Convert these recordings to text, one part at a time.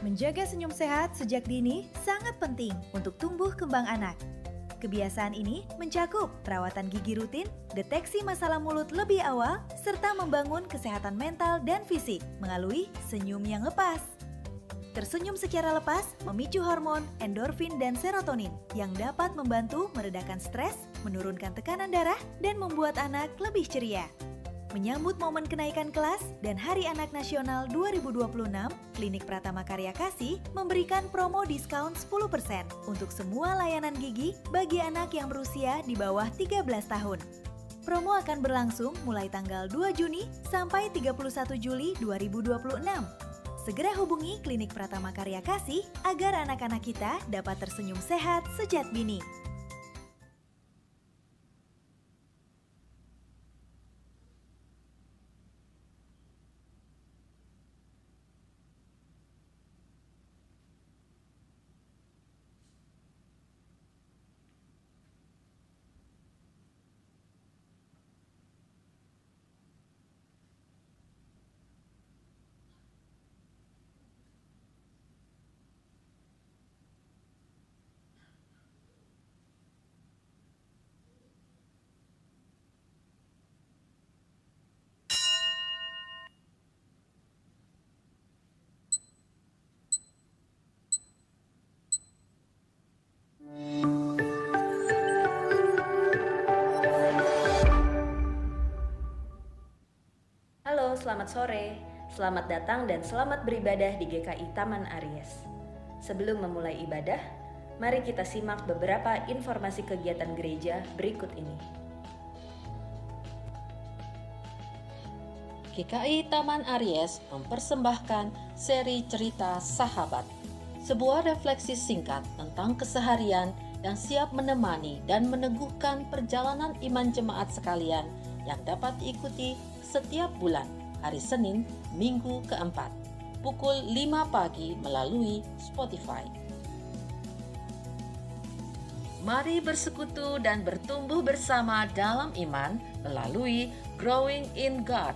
Menjaga senyum sehat sejak dini sangat penting untuk tumbuh kembang anak. Kebiasaan ini mencakup perawatan gigi rutin, deteksi masalah mulut lebih awal, serta membangun kesehatan mental dan fisik melalui senyum yang lepas. Tersenyum secara lepas memicu hormon endorfin dan serotonin yang dapat membantu meredakan stres, menurunkan tekanan darah, dan membuat anak lebih ceria. Menyambut momen kenaikan kelas dan Hari Anak Nasional 2026, Klinik Pratama Karya Kasih memberikan promo diskon 10% untuk semua layanan gigi bagi anak yang berusia di bawah 13 tahun. Promo akan berlangsung mulai tanggal 2 Juni sampai 31 Juli 2026. Segera hubungi Klinik Pratama Karya Kasih agar anak-anak kita dapat tersenyum sehat sejak dini. Halo, selamat sore. Selamat datang dan selamat beribadah di GKI Taman Aries. Sebelum memulai ibadah, mari kita simak beberapa informasi kegiatan gereja berikut ini. GKI Taman Aries mempersembahkan seri cerita Sahabat, sebuah refleksi singkat tentang keseharian yang siap menemani dan meneguhkan perjalanan iman jemaat sekalian yang dapat diikuti setiap bulan, hari Senin, Minggu keempat, pukul 5 pagi melalui Spotify. Mari bersekutu dan bertumbuh bersama dalam iman melalui Growing in God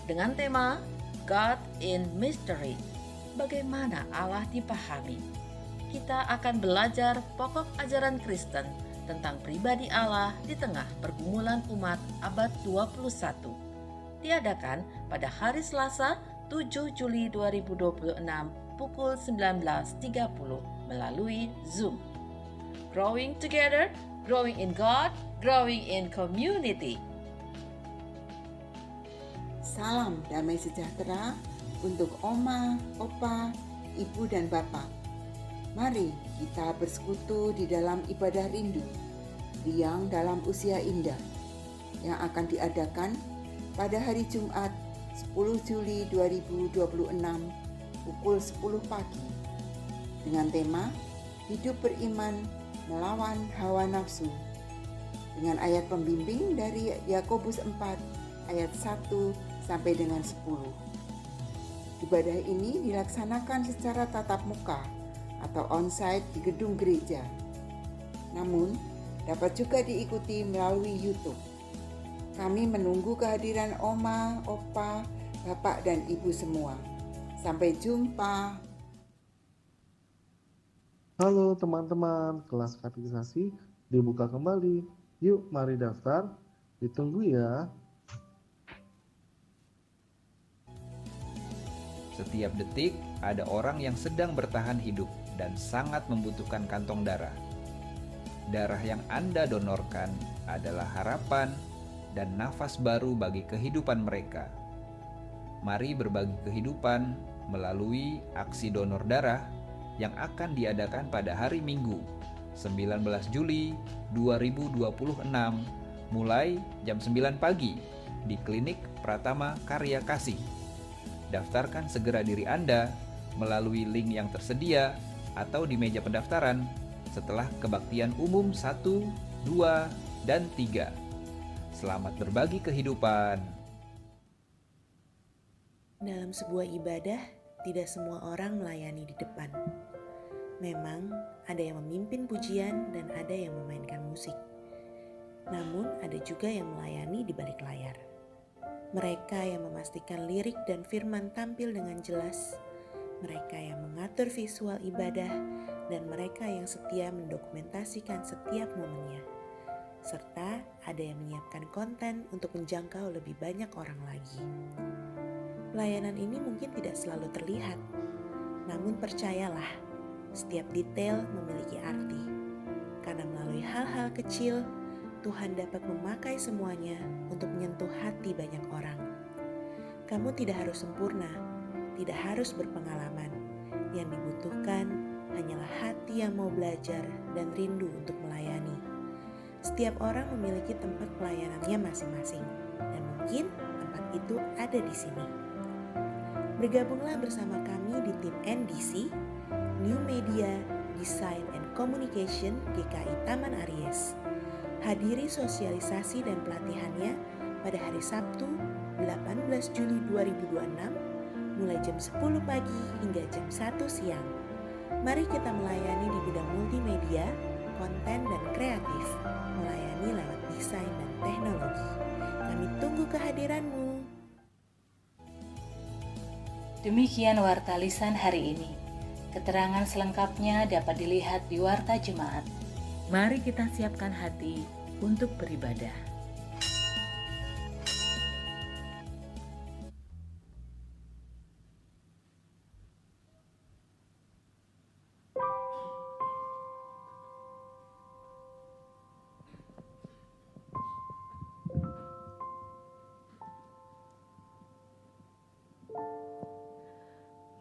dengan tema God in Mystery. Bagaimana Allah dipahami? Kita akan belajar pokok ajaran Kristen tentang pribadi Allah di tengah pergumulan umat abad 21. Diadakan pada hari Selasa 7 Juli 2026 pukul 19.30 melalui Zoom. Growing together, growing in God, growing in community. Salam damai sejahtera untuk Oma, Opa, Ibu dan Bapak. Mari kita bersekutu di dalam ibadah rindu, riang dalam usia indah, yang akan diadakan pada hari Jumat 10 Juli 2026 pukul 10 pagi dengan tema Hidup Beriman Melawan Hawa Nafsu dengan ayat pembimbing dari Yakobus 4 ayat 1 sampai dengan 10. Ibadah ini dilaksanakan secara tatap muka atau onsite di gedung gereja. Namun, dapat juga diikuti melalui YouTube. Kami menunggu kehadiran Oma, Opa, Bapak, dan Ibu semua. Sampai jumpa. Halo teman-teman, kelas katekisasi dibuka kembali. Yuk mari daftar, ditunggu ya. Setiap detik ada orang yang sedang bertahan hidup dan sangat membutuhkan kantong darah. Darah yang Anda donorkan adalah harapan dan nafas baru bagi kehidupan mereka. Mari berbagi kehidupan melalui aksi donor darah yang akan diadakan pada hari Minggu, 19 Juli 2026 mulai jam 9 pagi di Klinik Pratama Karya Kasih. Daftarkan segera diri Anda melalui link yang tersedia atau di meja pendaftaran setelah kebaktian umum 1, 2, dan 3. Selamat berbagi kehidupan. Dalam sebuah ibadah, tidak semua orang melayani di depan. Memang ada yang memimpin pujian dan ada yang memainkan musik. Namun ada juga yang melayani di balik layar. Mereka yang memastikan lirik dan firman tampil dengan jelas, mereka yang mengatur visual ibadah, dan mereka yang setia mendokumentasikan setiap momennya. Serta ada yang menyiapkan konten untuk menjangkau lebih banyak orang lagi. Pelayanan ini mungkin tidak selalu terlihat, namun percayalah, setiap detail memiliki arti. Karena melalui hal-hal kecil, Tuhan dapat memakai semuanya untuk menyentuh hati banyak orang. Kamu tidak harus sempurna, tidak harus berpengalaman. Yang dibutuhkan hanyalah hati yang mau belajar dan rindu untuk melayani. Setiap orang memiliki tempat pelayanannya masing-masing, dan mungkin tempat itu ada di sini. Bergabunglah bersama kami di tim NDC, New Media, Design and Communication GKI Taman Aries. Hadiri sosialisasi dan pelatihannya pada hari Sabtu 18 Juli 2026 mulai jam 10 pagi hingga jam 1 siang. Mari kita melayani di bidang multimedia, konten dan kreatif, melayani lewat desain dan teknologi. Kami tunggu kehadiranmu. Demikian Warta Lisan hari ini. Keterangan selengkapnya dapat dilihat di Warta Jemaat. Mari kita siapkan hati untuk beribadah.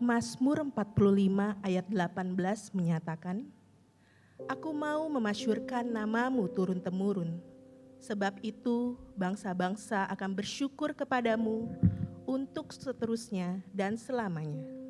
Mazmur 45 ayat 18 menyatakan, Aku mau memasyurkan namamu turun-temurun, sebab itu bangsa-bangsa akan bersyukur kepadamu untuk seterusnya dan selamanya.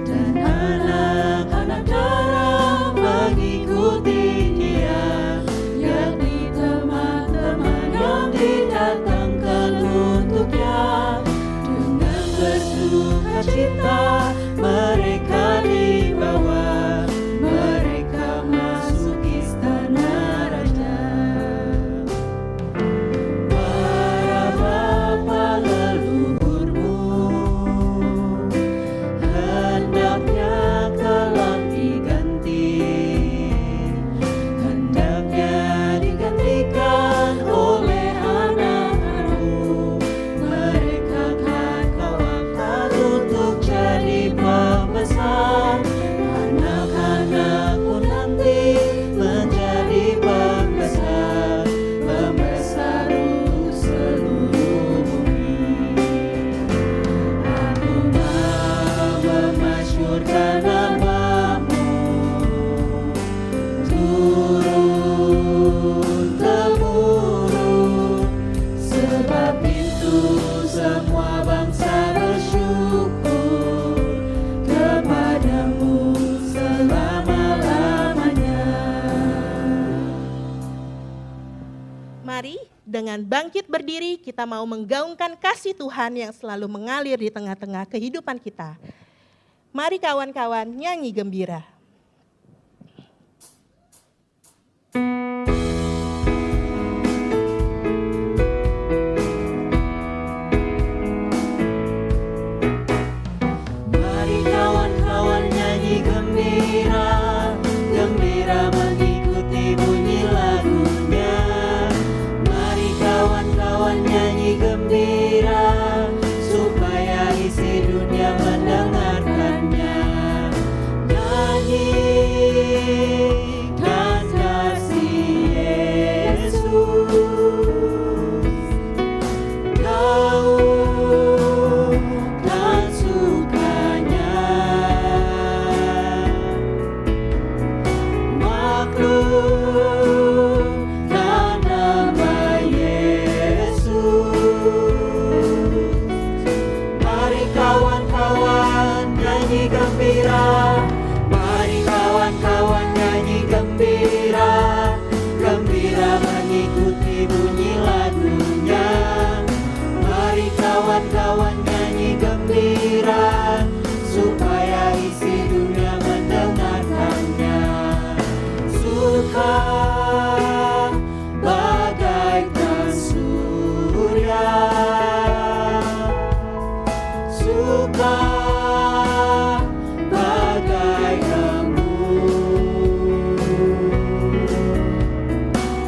Dan anak-anak darah Dengan bangkit berdiri, kita mau menggaungkan kasih Tuhan yang selalu mengalir di tengah-tengah kehidupan kita. Mari kawan-kawan nyanyi gembira. Mari kawan-kawan nyanyi gembira, gembira mengikuti bunyi lagunya. Mari kawan-kawan nyanyi gembira, supaya isi dunia mendengarkannya. Nyanyikan kasih Yesus, gaungkan sukanya. Maklumkan nama Yesus. Mari kawan-kawan nyanyi gembira, mari kawan-kawan nyanyi gembira, gembira mengikuti bunyi lagunya. Mari kawan-kawan nyanyi gembira, supaya isi dunia mendengarkannya. Suka bagaikan surya, suka bagai embun,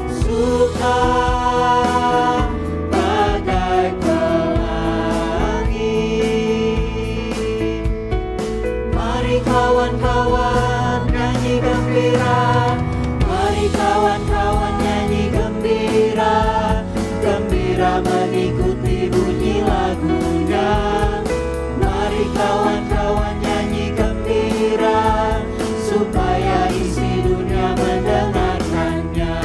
suka bagai pelangi. Mari kawan-kawan nyanyi gembira, mari kawan-kawan nyanyi gembira, gembira mengikuti bunyi lagunya. Mari kawan-kawan nyanyi gembira, supaya isi dunia mendengarkannya.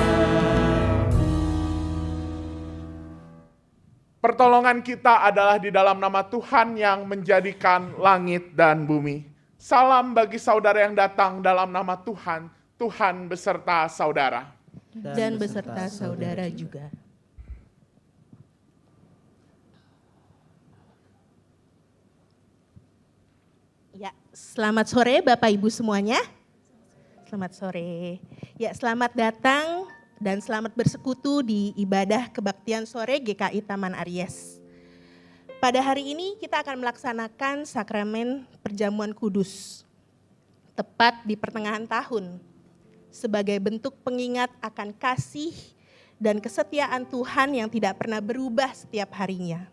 Pertolongan kita adalah di dalam nama Tuhan yang menjadikan langit dan bumi. Salam bagi saudara yang datang dalam nama Tuhan, Tuhan beserta saudara. Dan beserta saudara juga. Ya, selamat sore Bapak Ibu semuanya. Selamat sore. Ya, selamat datang dan selamat bersekutu di ibadah kebaktian sore GKI Taman Aries. Pada hari ini kita akan melaksanakan sakramen perjamuan kudus, tepat di pertengahan tahun, sebagai bentuk pengingat akan kasih dan kesetiaan Tuhan yang tidak pernah berubah setiap harinya.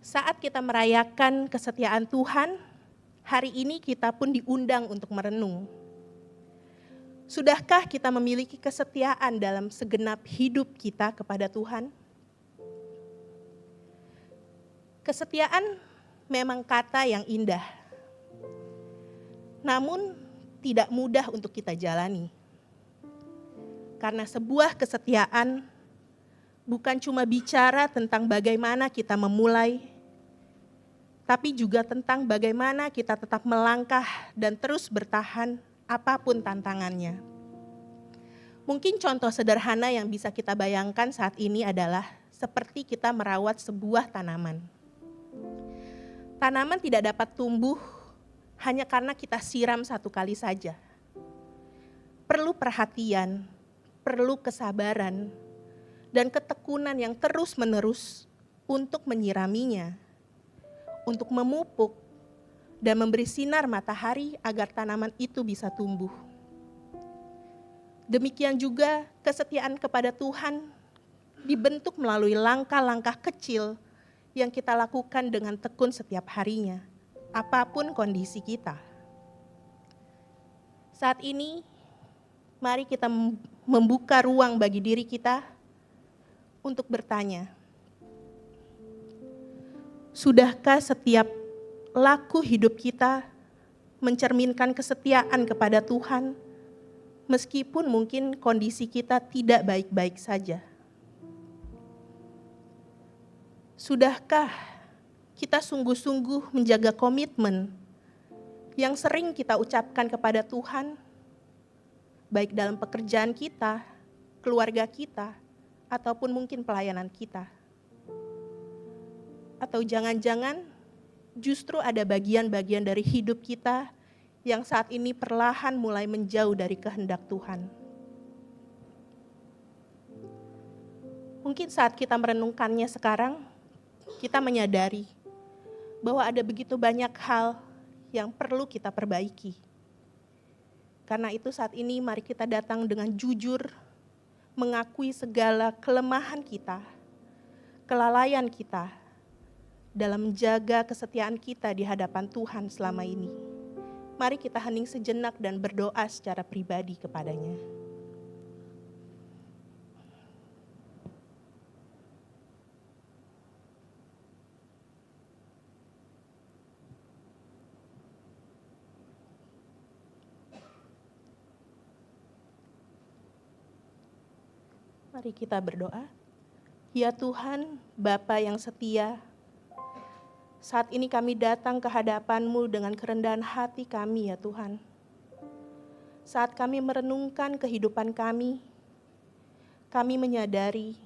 Saat kita merayakan kesetiaan Tuhan, hari ini kita pun diundang untuk merenung. Sudahkah kita memiliki kesetiaan dalam segenap hidup kita kepada Tuhan? Kesetiaan memang kata yang indah, namun tidak mudah untuk kita jalani. Karena sebuah kesetiaan bukan cuma bicara tentang bagaimana kita memulai, tapi juga tentang bagaimana kita tetap melangkah dan terus bertahan apapun tantangannya. Mungkin contoh sederhana yang bisa kita bayangkan saat ini adalah seperti kita merawat sebuah tanaman. Tanaman tidak dapat tumbuh hanya karena kita siram satu kali saja. Perlu perhatian, perlu kesabaran, dan ketekunan yang terus-menerus untuk menyiraminya, untuk memupuk dan memberi sinar matahari agar tanaman itu bisa tumbuh. Demikian juga kesetiaan kepada Tuhan dibentuk melalui langkah-langkah kecil yang kita lakukan dengan tekun setiap harinya, apapun kondisi kita. Saat ini, mari kita membuka ruang bagi diri kita untuk bertanya, sudahkah setiap laku hidup kita mencerminkan kesetiaan kepada Tuhan, meskipun mungkin kondisi kita tidak baik-baik saja? Sudahkah kita sungguh-sungguh menjaga komitmen yang sering kita ucapkan kepada Tuhan, baik dalam pekerjaan kita, keluarga kita, ataupun mungkin pelayanan kita. Atau jangan-jangan justru ada bagian-bagian dari hidup kita yang saat ini perlahan mulai menjauh dari kehendak Tuhan. Mungkin saat kita merenungkannya sekarang, kita menyadari bahwa ada begitu banyak hal yang perlu kita perbaiki. Karena itu saat ini mari kita datang dengan jujur, mengakui segala kelemahan kita, kelalaian kita, dalam menjaga kesetiaan kita di hadapan Tuhan selama ini. Mari kita hening sejenak dan berdoa secara pribadi kepadanya. Mari kita berdoa. Ya Tuhan, Bapa yang setia, saat ini kami datang ke hadapan-Mu dengan kerendahan hati kami ya Tuhan. Saat kami merenungkan kehidupan kami menyadari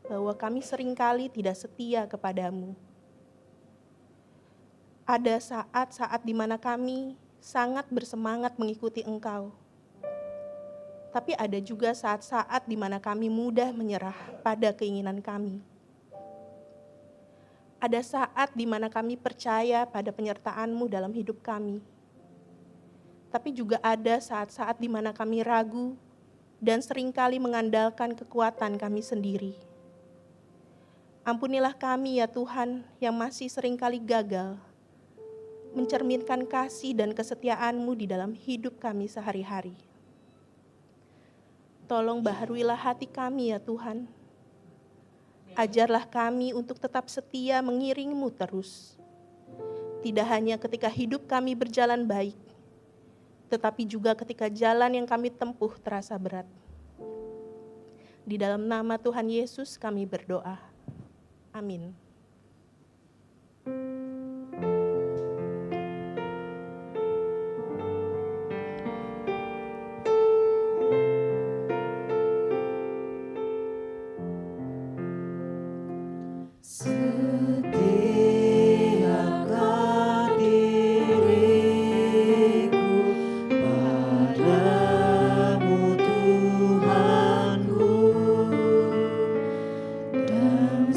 bahwa kami seringkali tidak setia kepada-Mu. Ada saat-saat di mana kami sangat bersemangat mengikuti Engkau. Tapi ada juga saat-saat di mana kami mudah menyerah pada keinginan kami. Ada saat di mana kami percaya pada penyertaan-Mu dalam hidup kami. Tapi juga ada saat-saat di mana kami ragu dan seringkali mengandalkan kekuatan kami sendiri. Ampunilah kami ya Tuhan yang masih seringkali gagal mencerminkan kasih dan kesetiaan-Mu di dalam hidup kami sehari-hari. Tolong baharuilah hati kami ya Tuhan. Ajarlah kami untuk tetap setia mengiring-Mu terus. Tidak hanya ketika hidup kami berjalan baik, tetapi juga ketika jalan yang kami tempuh terasa berat. Di dalam nama Tuhan Yesus kami berdoa. Amin. Setiapkan diriku padamu Tuhanku, dan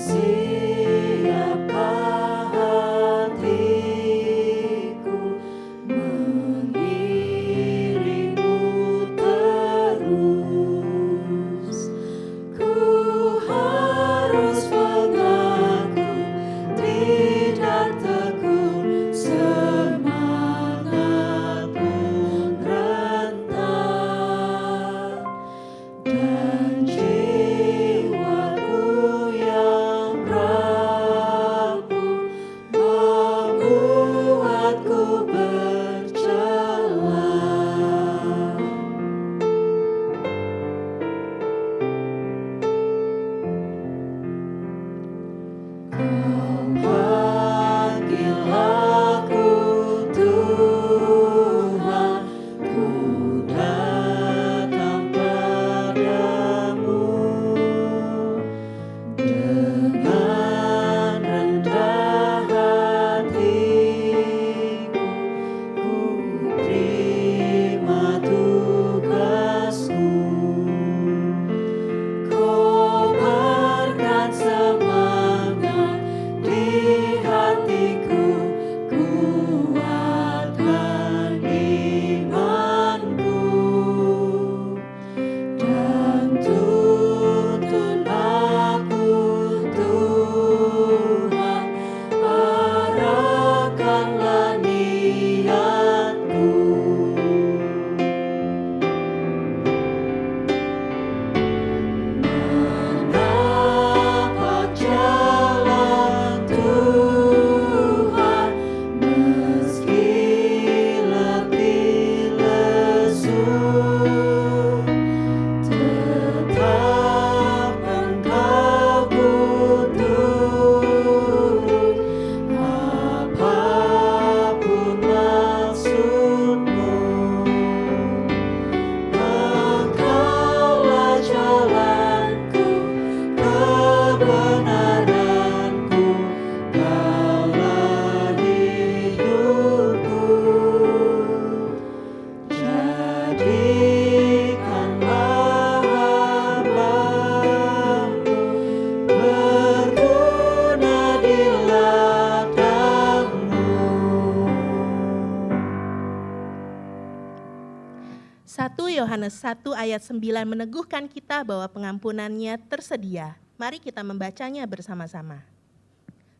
1 Yohanes 1 ayat 9 meneguhkan kita bahwa pengampunannya tersedia. Mari kita membacanya bersama-sama.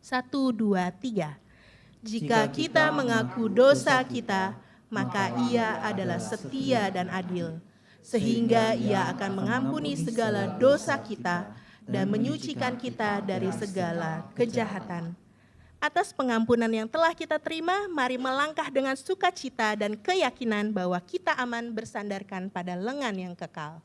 1, 2, 3. Jika kita mengaku dosa kita, maka Ia adalah setia dan adil, sehingga Ia akan mengampuni segala dosa kita dan menyucikan kita dari segala kejahatan. Atas pengampunan yang telah kita terima, mari melangkah dengan sukacita dan keyakinan bahwa kita aman bersandarkan pada lengan yang kekal.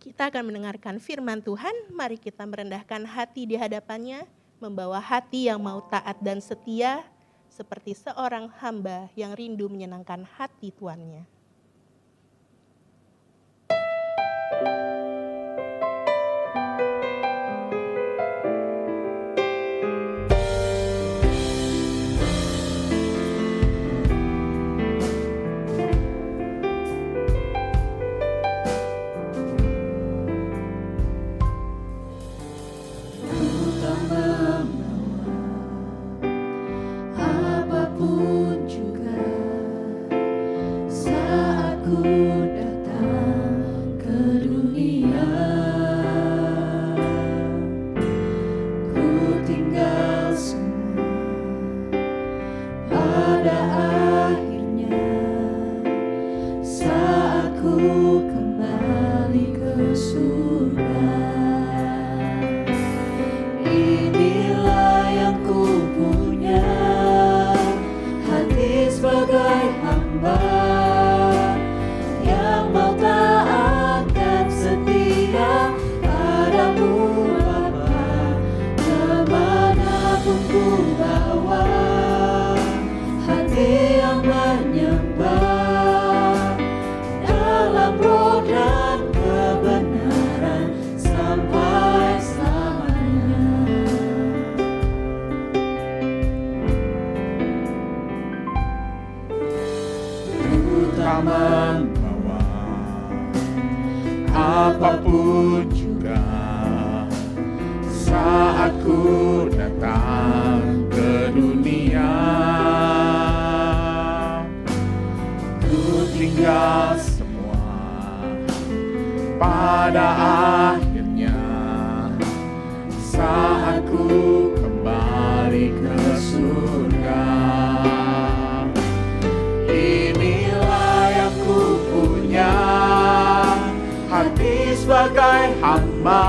Kita akan mendengarkan firman Tuhan, mari kita merendahkan hati di hadapannya, membawa hati yang mau taat dan setia, seperti seorang hamba yang rindu menyenangkan hati tuannya. Membawa apapun juga saat ku datang ke dunia, ku tinggal semua pada akhirnya saat ku kembali ke surga. Hati sebagai hamba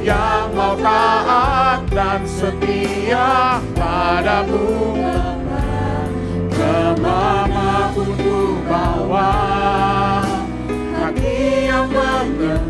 yang mau taat dan setia padamu, kemana pun ku bawa, hati yang mengerti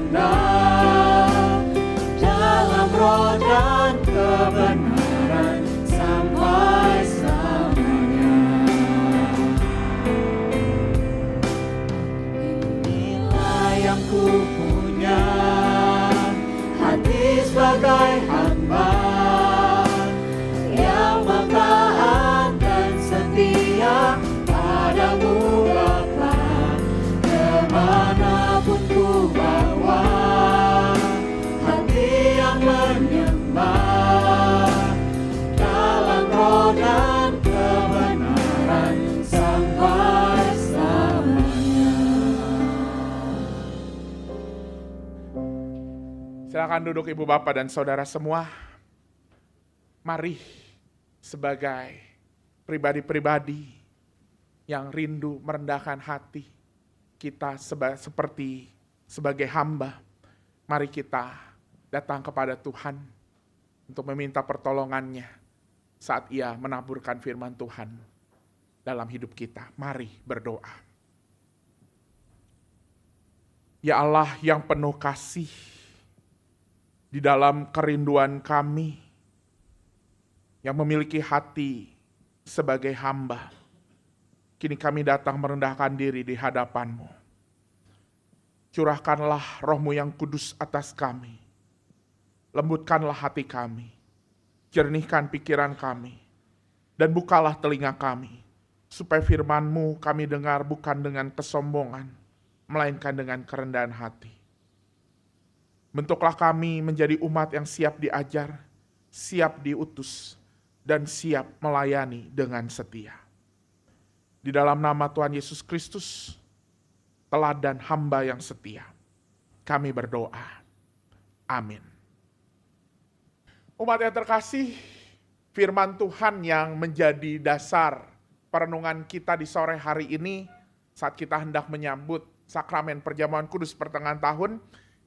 Silakan duduk Ibu Bapak dan Saudara semua. Mari sebagai pribadi-pribadi yang rindu merendahkan hati, kita seperti sebagai hamba, mari kita datang kepada Tuhan untuk meminta pertolongannya saat Ia menaburkan firman Tuhan dalam hidup kita. Mari berdoa. Ya Allah yang penuh kasih, di dalam kerinduan kami yang memiliki hati sebagai hamba, kini kami datang merendahkan diri di hadapan-Mu. Curahkanlah Roh-Mu yang kudus atas kami. Lembutkanlah hati kami. Jernihkan pikiran kami. Dan bukalah telinga kami. Supaya firman-Mu kami dengar bukan dengan kesombongan, melainkan dengan kerendahan hati. Bentuklah kami menjadi umat yang siap diajar, siap diutus, dan siap melayani dengan setia. Di dalam nama Tuhan Yesus Kristus, teladan hamba yang setia, kami berdoa. Amin. Umat yang terkasih, firman Tuhan yang menjadi dasar perenungan kita di sore hari ini, saat kita hendak menyambut sakramen perjamuan kudus pertengahan tahun,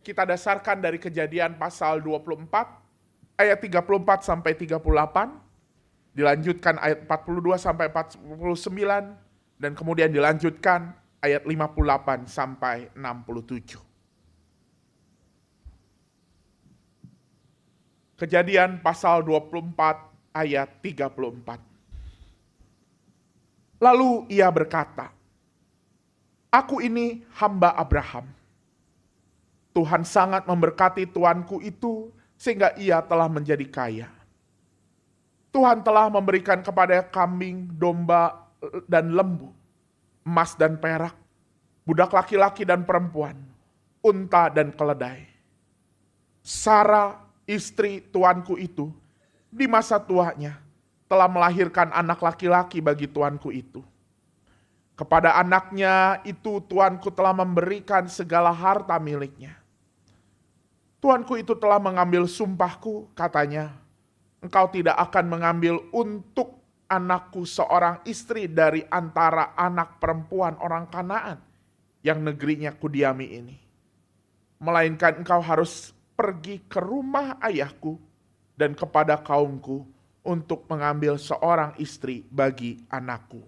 kita dasarkan dari Kejadian pasal 24, ayat 34 sampai 38, dilanjutkan ayat 42 sampai 49, dan kemudian dilanjutkan ayat 58 sampai 67. Kejadian pasal 24 ayat 34. Lalu ia berkata, "Aku ini hamba Abraham. Tuhan sangat memberkati tuanku itu sehingga ia telah menjadi kaya. Tuhan telah memberikan kepada kambing, domba, dan lembu, emas dan perak, budak laki-laki dan perempuan, unta dan keledai. Sara, istri tuanku itu, di masa tuanya telah melahirkan anak laki-laki bagi tuanku itu. Kepada anaknya itu tuanku telah memberikan segala harta miliknya. Tuanku itu telah mengambil sumpahku, katanya, engkau tidak akan mengambil untuk anakku seorang istri dari antara anak perempuan orang Kanaan yang negerinya kudiami ini. Melainkan engkau harus pergi ke rumah ayahku dan kepada kaumku untuk mengambil seorang istri bagi anakku."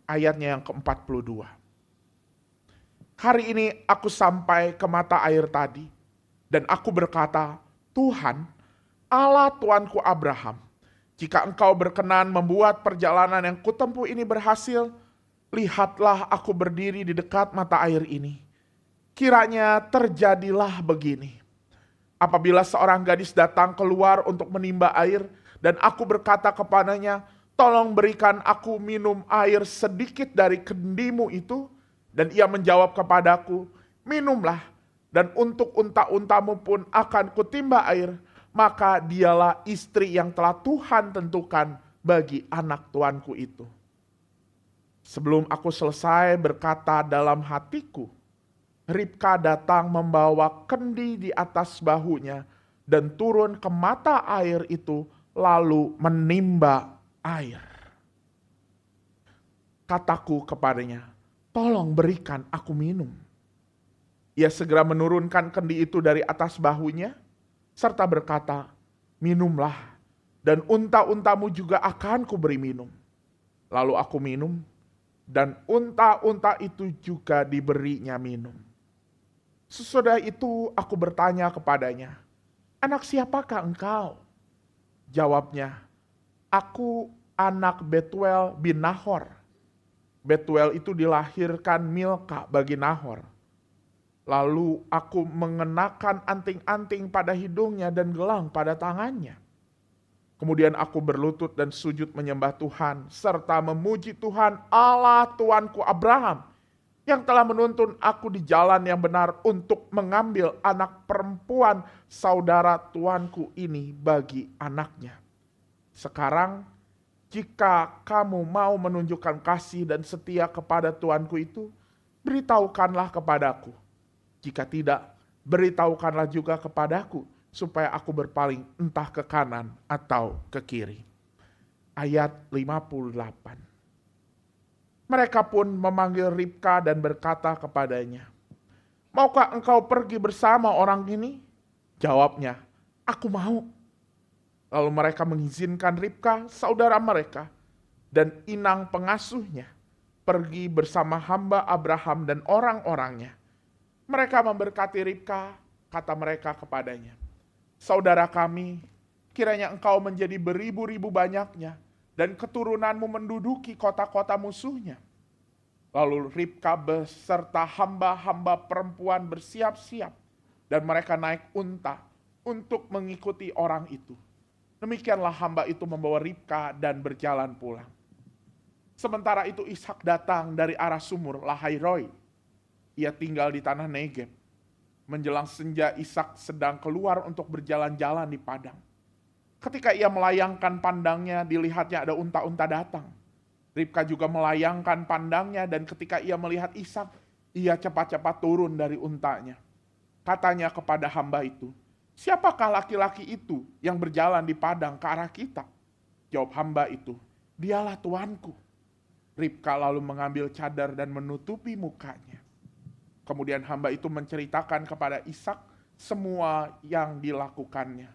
Ayatnya yang ke-42. "Hari ini aku sampai ke mata air tadi, dan aku berkata, Tuhan, Allah tuanku Abraham, jika engkau berkenan membuat perjalanan yang kutempuh ini berhasil, lihatlah aku berdiri di dekat mata air ini. Kiranya terjadilah begini. Apabila seorang gadis datang keluar untuk menimba air, dan aku berkata kepadanya, tolong berikan aku minum air sedikit dari kendimu itu, dan ia menjawab kepadaku, minumlah, dan untuk unta-untamu pun akan kutimba air, maka dialah istri yang telah Tuhan tentukan bagi anak tuanku itu. Sebelum aku selesai berkata dalam hatiku, Ribka datang membawa kendi di atas bahunya dan turun ke mata air itu lalu menimba air. Kataku kepadanya, tolong berikan aku minum. Ia segera menurunkan kendi itu dari atas bahunya, serta berkata, minumlah, dan unta-untamu juga akan kuberi minum. Lalu aku minum, dan unta-unta itu juga diberinya minum. Sesudah itu aku bertanya kepadanya, anak siapakah engkau? Jawabnya, aku anak Betuel bin Nahor. Betuel itu dilahirkan Milka bagi Nahor. Lalu aku mengenakan anting-anting pada hidungnya dan gelang pada tangannya. Kemudian aku berlutut dan sujud menyembah Tuhan, serta memuji Tuhan Allah Tuanku Abraham, yang telah menuntun aku di jalan yang benar untuk mengambil anak perempuan saudara tuanku ini bagi anaknya. Sekarang, jika kamu mau menunjukkan kasih dan setia kepada tuanku itu, beritahukanlah kepadaku. Jika tidak, beritahukanlah juga kepadaku, supaya aku berpaling entah ke kanan atau ke kiri. Ayat 58. Mereka pun memanggil Ribka dan berkata kepadanya, "Maukah engkau pergi bersama orang ini?" Jawabnya, "Aku mau." Lalu mereka mengizinkan Ribka, saudara mereka, dan inang pengasuhnya, pergi bersama hamba Abraham dan orang-orangnya. Mereka memberkati Ribka, kata mereka kepadanya, "Saudara kami, kiranya engkau menjadi beribu-ribu banyaknya, dan keturunanmu menduduki kota-kota musuhnya." Lalu Ribka beserta hamba-hamba perempuan bersiap-siap, dan mereka naik unta untuk mengikuti orang itu. Demikianlah hamba itu membawa Ribka dan berjalan pulang. Sementara itu Ishak datang dari arah sumur Lahairoi. Ia tinggal di tanah Negeb. Menjelang senja Ishak sedang keluar untuk berjalan-jalan di padang. Ketika ia melayangkan pandangnya, dilihatnya ada unta-unta datang. Ribka juga melayangkan pandangnya, dan ketika ia melihat Ishak, ia cepat-cepat turun dari untanya. Katanya kepada hamba itu, "Siapakah laki-laki itu yang berjalan di padang ke arah kita?" Jawab hamba itu, "Dialah tuanku." Ribka lalu mengambil cadar dan menutupi mukanya. Kemudian hamba itu menceritakan kepada Ishak semua yang dilakukannya.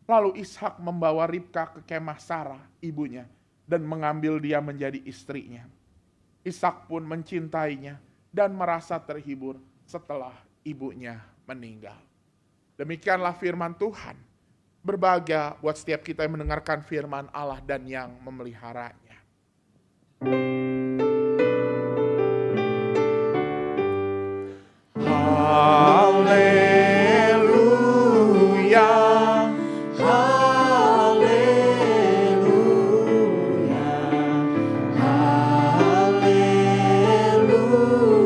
Lalu Ishak membawa Ribka ke kemah Sarah, ibunya, dan mengambil dia menjadi istrinya. Ishak pun mencintainya dan merasa terhibur setelah ibunya meninggal. Demikianlah firman Tuhan. Berbahagia buat setiap kita yang mendengarkan firman Allah dan yang memeliharanya. Haleluya, haleluya,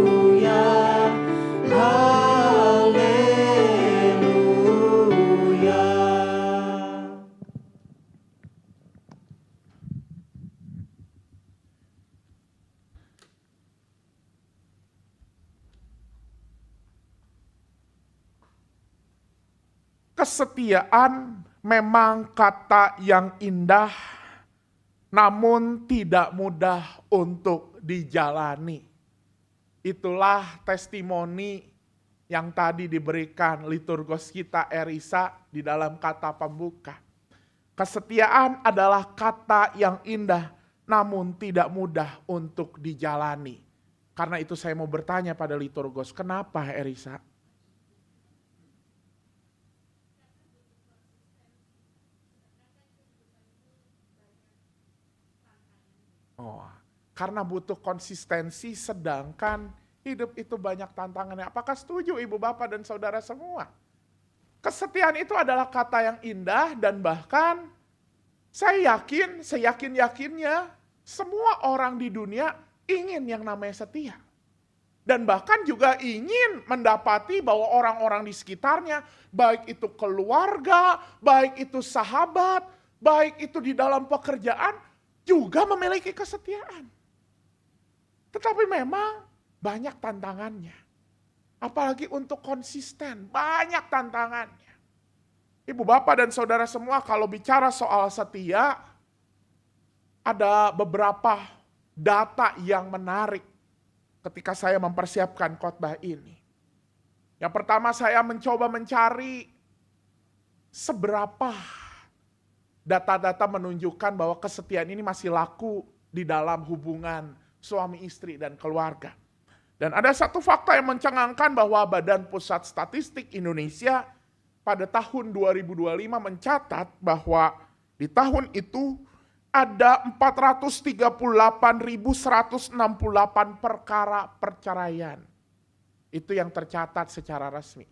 haleluya, haleluya. Kesetiaan memang kata yang indah, namun tidak mudah untuk dijalani. Itulah testimoni yang tadi diberikan liturgos kita Erisa di dalam kata pembuka. Kesetiaan adalah kata yang indah, namun tidak mudah untuk dijalani. Karena itu saya mau bertanya pada liturgos, kenapa Erisa? Oh, karena butuh konsistensi, sedangkan hidup itu banyak tantangannya. Apakah setuju Ibu Bapak dan Saudara semua? Kesetiaan itu adalah kata yang indah, dan bahkan saya yakin, seyakin-yakinnya semua orang di dunia ingin yang namanya setia. Dan bahkan juga ingin mendapati bahwa orang-orang di sekitarnya, baik itu keluarga, baik itu sahabat, baik itu di dalam pekerjaan, juga memiliki kesetiaan. Tetapi memang banyak tantangannya. Apalagi untuk konsisten, banyak tantangannya. Ibu Bapak dan Saudara semua, kalau bicara soal setia, ada beberapa data yang menarik ketika saya mempersiapkan khotbah ini. Yang pertama, saya mencoba mencari seberapa data-data menunjukkan bahwa kesetiaan ini masih laku di dalam hubungan suami istri dan keluarga. Dan ada satu fakta yang mencengangkan bahwa Badan Pusat Statistik Indonesia pada tahun 2025 mencatat bahwa di tahun itu ada 438.168 perkara perceraian. Itu yang tercatat secara resmi.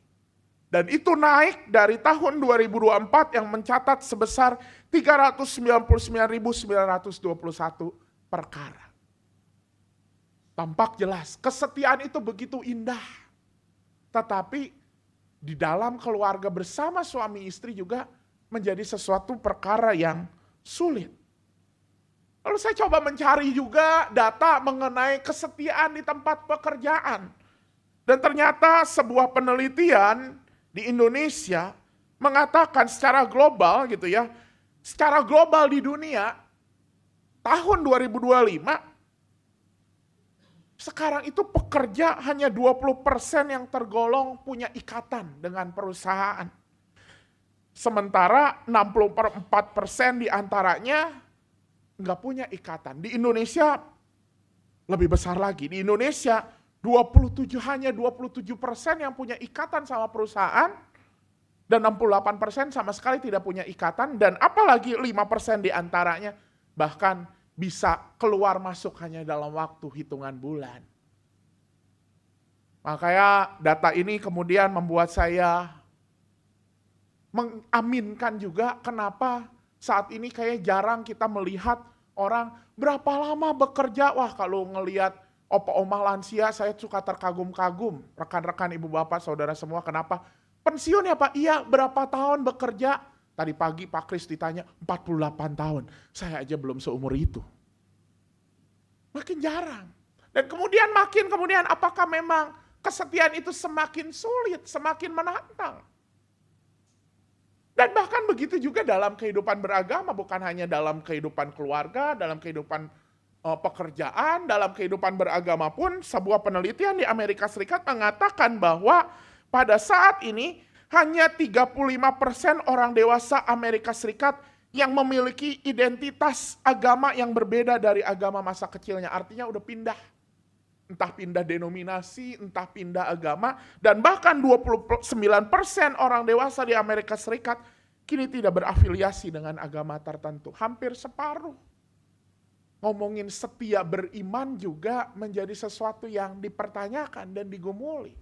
Dan itu naik dari tahun 2024 yang mencatat sebesar 399.921 perkara. Tampak jelas, kesetiaan itu begitu indah. Tetapi di dalam keluarga bersama suami istri juga menjadi sesuatu perkara yang sulit. Lalu saya coba mencari juga data mengenai kesetiaan di tempat pekerjaan. Dan ternyata sebuah penelitian di Indonesia mengatakan secara global gitu ya, secara global di dunia tahun 2025 sekarang itu pekerja hanya 20% yang tergolong punya ikatan dengan perusahaan. Sementara 64% diantaranya nggak punya ikatan. Di Indonesia lebih besar lagi. Di Indonesia hanya 27% yang punya ikatan sama perusahaan dan 68% sama sekali tidak punya ikatan, dan apalagi 5% diantaranya bahkan bisa keluar masuk hanya dalam waktu hitungan bulan. Makanya data ini kemudian membuat saya mengaminkan juga kenapa saat ini kayak jarang kita melihat orang berapa lama bekerja. Wah, kalau ngelihat opa-oma lansia saya suka terkagum-kagum. Rekan-rekan ibu bapak saudara semua, kenapa? Pensiun ya Pak? Iya, berapa tahun bekerja? Tadi pagi Pak Kris ditanya 48 tahun. Saya aja belum seumur itu. Makin jarang. Dan kemudian apakah memang kesetiaan itu semakin sulit, semakin menantang? Dan bahkan begitu juga dalam kehidupan beragama, bukan hanya dalam kehidupan keluarga, dalam kehidupan pekerjaan, dalam kehidupan beragama pun, sebuah penelitian di Amerika Serikat mengatakan bahwa pada saat ini hanya 35% orang dewasa Amerika Serikat yang memiliki identitas agama yang berbeda dari agama masa kecilnya. Artinya udah pindah. Entah pindah denominasi, entah pindah agama, dan bahkan 29% orang dewasa di Amerika Serikat kini tidak berafiliasi dengan agama tertentu. Hampir separuh. Ngomongin setia beriman juga menjadi sesuatu yang dipertanyakan dan digumuli.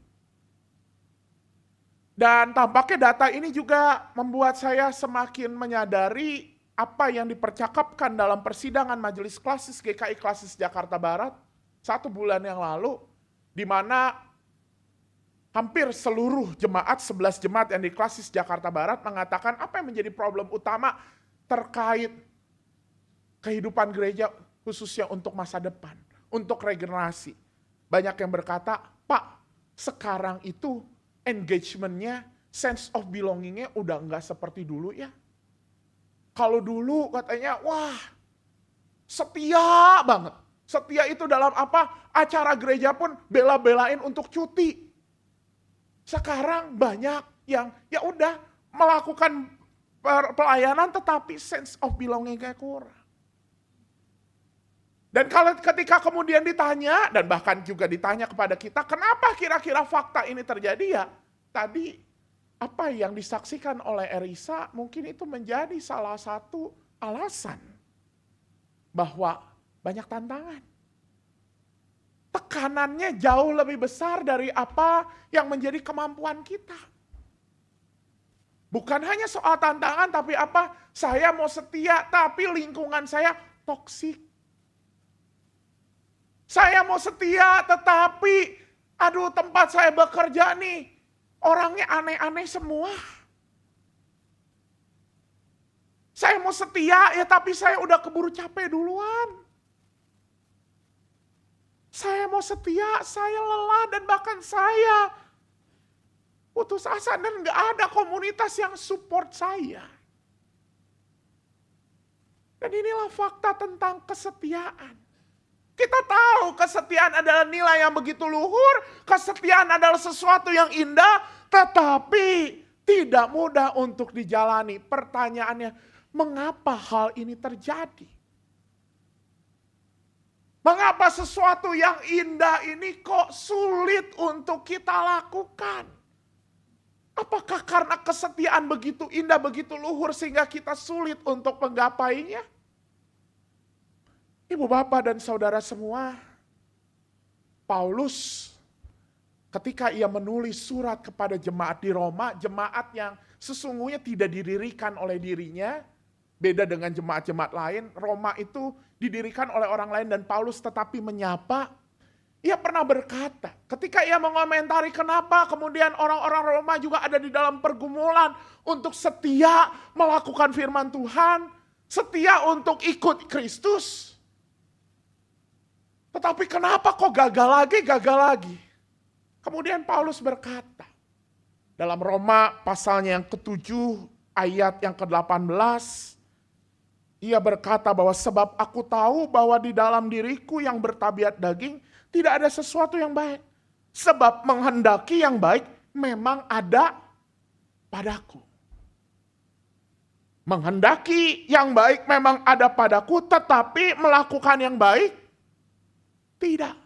Dan tampaknya data ini juga membuat saya semakin menyadari apa yang dipercakapkan dalam persidangan Majelis Klasis GKI Klasis Jakarta Barat 1 bulan yang lalu, di mana hampir seluruh jemaat, 11 jemaat yang di Klasis Jakarta Barat mengatakan apa yang menjadi problem utama terkait kehidupan gereja khususnya untuk masa depan, untuk regenerasi. Banyak yang berkata, Pak, sekarang itu engagement-nya, sense of belonging-nya udah enggak seperti dulu ya. Kalau dulu katanya, wah setia banget. Setia itu dalam apa? Acara gereja pun bela-belain untuk cuti. Sekarang banyak yang ya udah melakukan pelayanan tetapi sense of belonging-nya kurang. Dan kalau ketika kemudian ditanya, dan bahkan juga ditanya kepada kita, kenapa kira-kira fakta ini terjadi ya? Tadi apa yang disaksikan oleh Erisa mungkin itu menjadi salah satu alasan bahwa banyak tantangan. Tekanannya jauh lebih besar dari apa yang menjadi kemampuan kita. Bukan hanya soal tantangan, tapi apa? Saya mau setia, tapi lingkungan saya toksik. Saya mau setia, tetapi aduh tempat saya bekerja nih, orangnya aneh-aneh semua. Saya mau setia, ya tapi saya udah keburu capek duluan. Saya mau setia, saya lelah dan bahkan saya putus asa dan gak ada komunitas yang support saya. Dan inilah fakta tentang kesetiaan. Kita tahu kesetiaan adalah nilai yang begitu luhur, kesetiaan adalah sesuatu yang indah, tetapi tidak mudah untuk dijalani. Pertanyaannya, mengapa hal ini terjadi? Mengapa sesuatu yang indah ini kok sulit untuk kita lakukan? Apakah karena kesetiaan begitu indah, begitu luhur sehingga kita sulit untuk menggapainya? Ibu bapak dan saudara semua, Paulus ketika ia menulis surat kepada jemaat di Roma, jemaat yang sesungguhnya tidak didirikan oleh dirinya, beda dengan jemaat-jemaat lain, Roma itu didirikan oleh orang lain dan Paulus tetapi menyapa. Ia pernah berkata, ketika ia mengomentari kenapa kemudian orang-orang Roma juga ada di dalam pergumulan untuk setia melakukan firman Tuhan, setia untuk ikut Kristus. Tetapi kenapa kok gagal lagi? Kemudian Paulus berkata, Dalam Roma pasalnya yang ke-7 ayat yang ke-18, ia berkata bahwa sebab aku tahu bahwa di dalam diriku yang bertabiat daging tidak ada sesuatu yang baik. Sebab menghendaki yang baik memang ada padaku. Menghendaki yang baik memang ada padaku, tetapi melakukan yang baik tidak.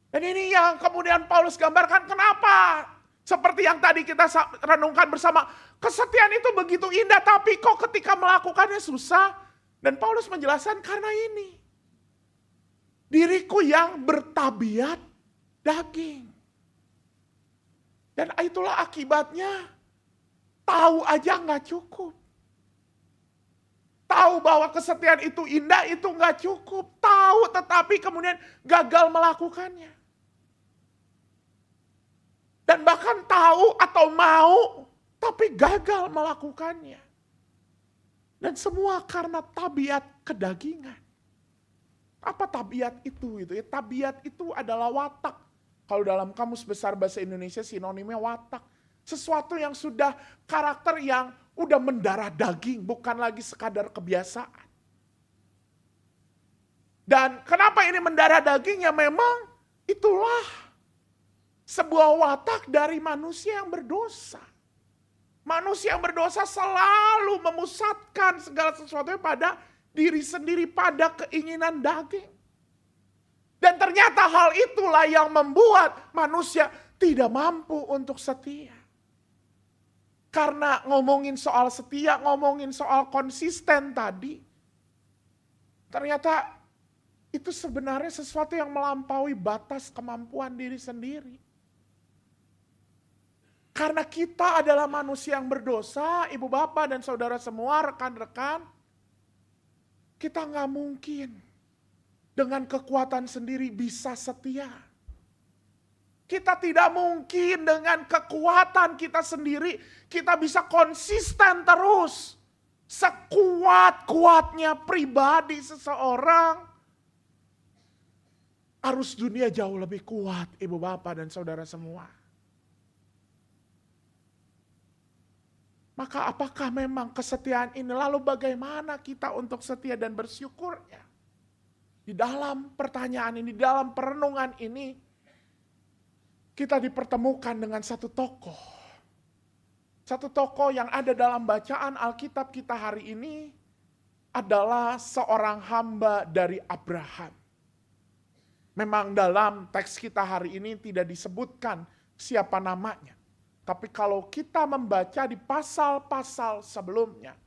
Dan ini yang kemudian Paulus gambarkan kenapa. Seperti yang tadi kita renungkan bersama. Kesetiaan itu begitu indah tapi kok ketika melakukannya susah. Dan Paulus menjelaskan karena ini. Diriku yang bertabiat daging. Dan itulah akibatnya. Tahu aja gak cukup. Tahu bahwa kesetiaan itu indah itu gak cukup. Tahu tetapi kemudian gagal melakukannya. Dan bahkan tahu atau mau, tapi gagal melakukannya. Dan semua karena tabiat kedagingan. Apa tabiat itu? Tabiat itu adalah watak. Kalau dalam Kamus Besar Bahasa Indonesia sinonimnya watak. Sesuatu yang sudah karakter yang udah mendarah daging, bukan lagi sekadar kebiasaan. Dan kenapa ini mendarah daging? Ya memang itulah sebuah watak dari manusia yang berdosa. Manusia yang berdosa selalu memusatkan segala sesuatunya pada diri sendiri, pada keinginan daging. Dan ternyata hal itulah yang membuat manusia tidak mampu untuk setia. Karena ngomongin soal setia, ngomongin soal konsisten tadi, ternyata itu sebenarnya sesuatu yang melampaui batas kemampuan diri sendiri. Karena kita adalah manusia yang berdosa, ibu bapak dan saudara semua, rekan-rekan, kita gak mungkin dengan kekuatan sendiri bisa setia. Kita tidak mungkin dengan kekuatan kita sendiri, kita bisa konsisten terus. Sekuat-kuatnya pribadi seseorang, arus dunia jauh lebih kuat, ibu bapak dan saudara semua. Maka apakah memang kesetiaan ini? Lalu bagaimana kita untuk setia dan bersyukurnya? Di dalam pertanyaan ini, di dalam perenungan ini, kita dipertemukan dengan satu tokoh. Satu tokoh yang ada dalam bacaan Alkitab kita hari ini adalah seorang hamba dari Abraham. Memang dalam teks kita hari ini tidak disebutkan siapa namanya. Tapi kalau kita membaca di pasal-pasal sebelumnya,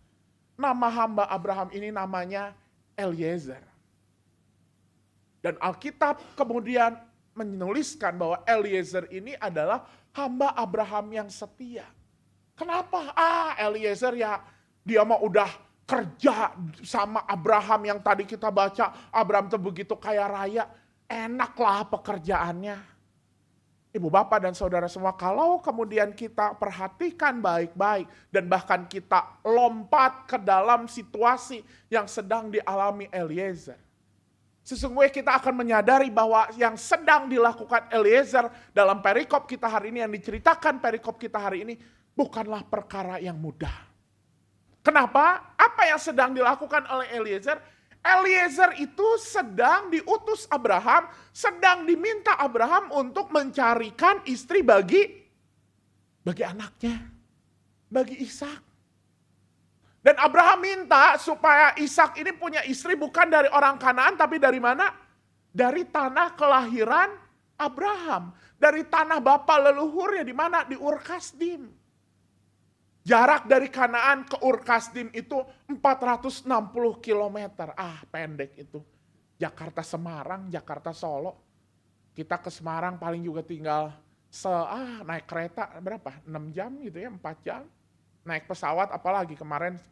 nama hamba Abraham ini namanya Eliezer. Dan Alkitab kemudian menuliskan bahwa Eliezer ini adalah hamba Abraham yang setia. Kenapa? Eliezer ya dia mah udah kerja sama Abraham yang tadi kita baca. Abraham tuh begitu kaya raya, enaklah pekerjaannya. Ibu bapak dan saudara semua, kalau kemudian kita perhatikan baik-baik dan bahkan kita lompat ke dalam situasi yang sedang dialami Eliezer. Sesungguhnya kita akan menyadari bahwa yang sedang dilakukan Eliezer dalam perikop kita hari ini, yang diceritakan perikop kita hari ini, bukanlah perkara yang mudah. Kenapa? Apa yang sedang dilakukan oleh Eliezer? Eliezer itu sedang diutus Abraham, sedang diminta Abraham untuk mencarikan istri bagi anaknya, bagi Ishak. Dan Abraham minta supaya Ishak ini punya istri bukan dari orang Kanaan, tapi dari mana? Dari tanah kelahiran Abraham, dari tanah bapa leluhurnya, di mana? Di Ur Kasdim. Jarak dari Kanaan ke Ur Kasdim itu 460 km. Pendek itu. Jakarta Semarang, Jakarta Solo. Kita ke Semarang paling juga tinggal naik kereta berapa? 6 jam gitu ya, 4 jam. Naik pesawat apalagi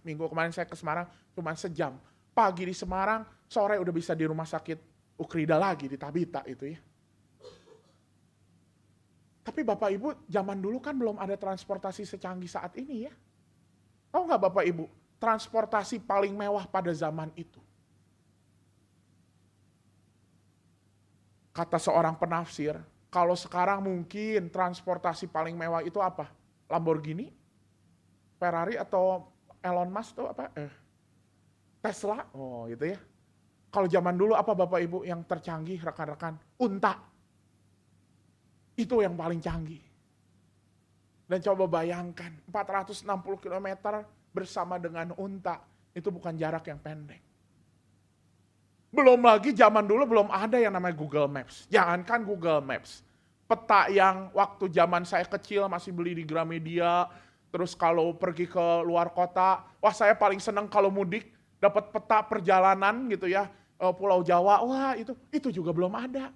minggu kemarin saya ke Semarang cuma sejam. Pagi di Semarang, sore udah bisa di rumah sakit Ukrida lagi di Tabita itu ya. Tapi Bapak Ibu, zaman dulu kan belum ada transportasi secanggih saat ini ya. Tahu nggak Bapak Ibu, transportasi paling mewah pada zaman itu? Kata seorang penafsir, Kalau sekarang mungkin transportasi paling mewah itu apa? Lamborghini, Ferrari, atau Elon Musk tuh apa? Tesla, oh gitu ya. Kalau zaman dulu apa Bapak Ibu yang tercanggih rekan-rekan? Unta. Itu yang paling canggih. Dan coba bayangkan 460 km bersama dengan unta. Itu bukan jarak yang pendek. Belum lagi zaman dulu belum ada yang namanya Google Maps. Jangankan Google Maps. Peta yang waktu zaman saya kecil masih beli di Gramedia. Terus kalau pergi ke luar kota, wah saya paling senang kalau mudik dapat peta perjalanan gitu ya. Pulau Jawa, wah itu juga belum ada.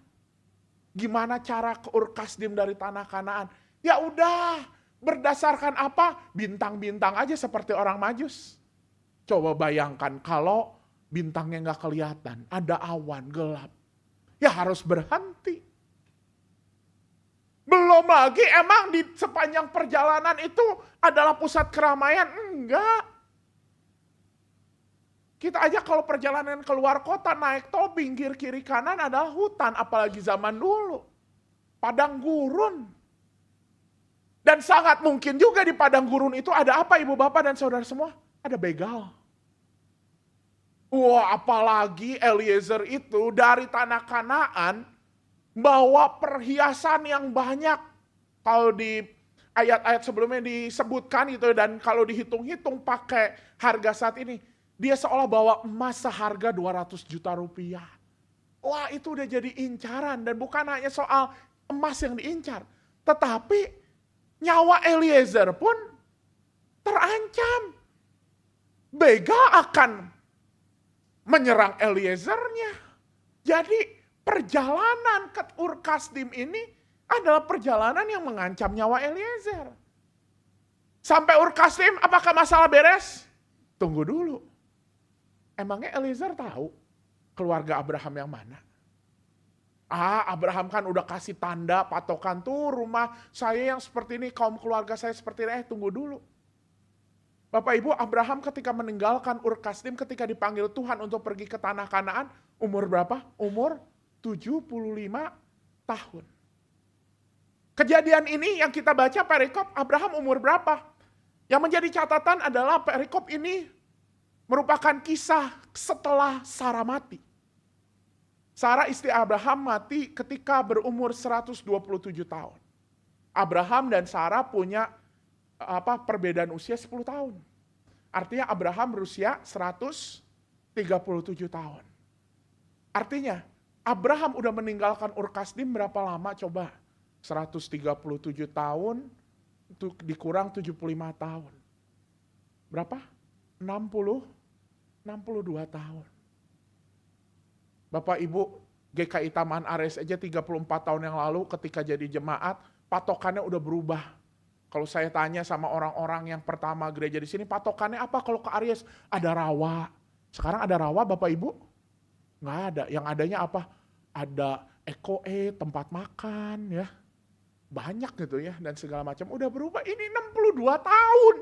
Gimana cara ke Ur-Kasdim dari tanah Kanaan? Ya udah, berdasarkan apa? Bintang-bintang aja seperti orang Majus. Coba bayangkan kalau bintangnya nggak kelihatan, ada awan gelap. Ya harus berhenti. Belum lagi emang di sepanjang perjalanan itu adalah pusat keramaian? Enggak. Kita aja kalau perjalanan keluar kota naik tol pinggir kiri kanan adalah hutan, apalagi zaman dulu. Padang gurun. Dan sangat mungkin juga di padang gurun itu ada apa Ibu Bapak dan Saudara semua? Ada begal. Wah, apalagi Eliezer itu dari tanah Kanaan bawa perhiasan yang banyak. Kalau di ayat-ayat sebelumnya disebutkan gitu, dan kalau dihitung-hitung pakai harga saat ini, dia seolah bawa emas seharga 200 juta rupiah. Wah, itu udah jadi incaran, dan bukan hanya soal emas yang diincar, tetapi nyawa Eliezer pun terancam. Begal akan menyerang Eliezernya. Jadi perjalanan ke Ur-Kasdim ini adalah perjalanan yang mengancam nyawa Eliezer. Sampai Ur-Kasdim, apakah masalah beres? Tunggu dulu. Emangnya Eliezer tahu keluarga Abraham yang mana? Abraham kan udah kasih tanda, patokan tuh rumah saya yang seperti ini, kaum keluarga saya seperti ini. Tunggu dulu. Bapak Ibu, Abraham ketika meninggalkan Ur-Kasdim, ketika dipanggil Tuhan untuk pergi ke tanah Kanaan, umur berapa? Umur 75 tahun. Kejadian ini yang kita baca perikop, Abraham umur berapa? Yang menjadi catatan adalah perikop ini merupakan kisah setelah Sarah mati. Sarah istri Abraham mati ketika berumur 127 tahun. Abraham dan Sarah punya perbedaan usia 10 tahun. Artinya Abraham berusia 137 tahun. Artinya Abraham udah meninggalkan Ur-Kasdim berapa lama coba? 137 tahun itu dikurang 75 tahun. Berapa? 62 tahun. Bapak Ibu, GKI Taman Aries aja 34 tahun yang lalu ketika jadi jemaat, patokannya udah berubah. Kalau saya tanya sama orang-orang yang pertama gereja di sini, patokannya apa kalau ke Aries? Ada rawa. Sekarang ada rawa Bapak Ibu? Nggak ada. Yang adanya apa? Ada tempat makan ya. Banyak gitu ya dan segala macam. Udah berubah. Ini 62 tahun.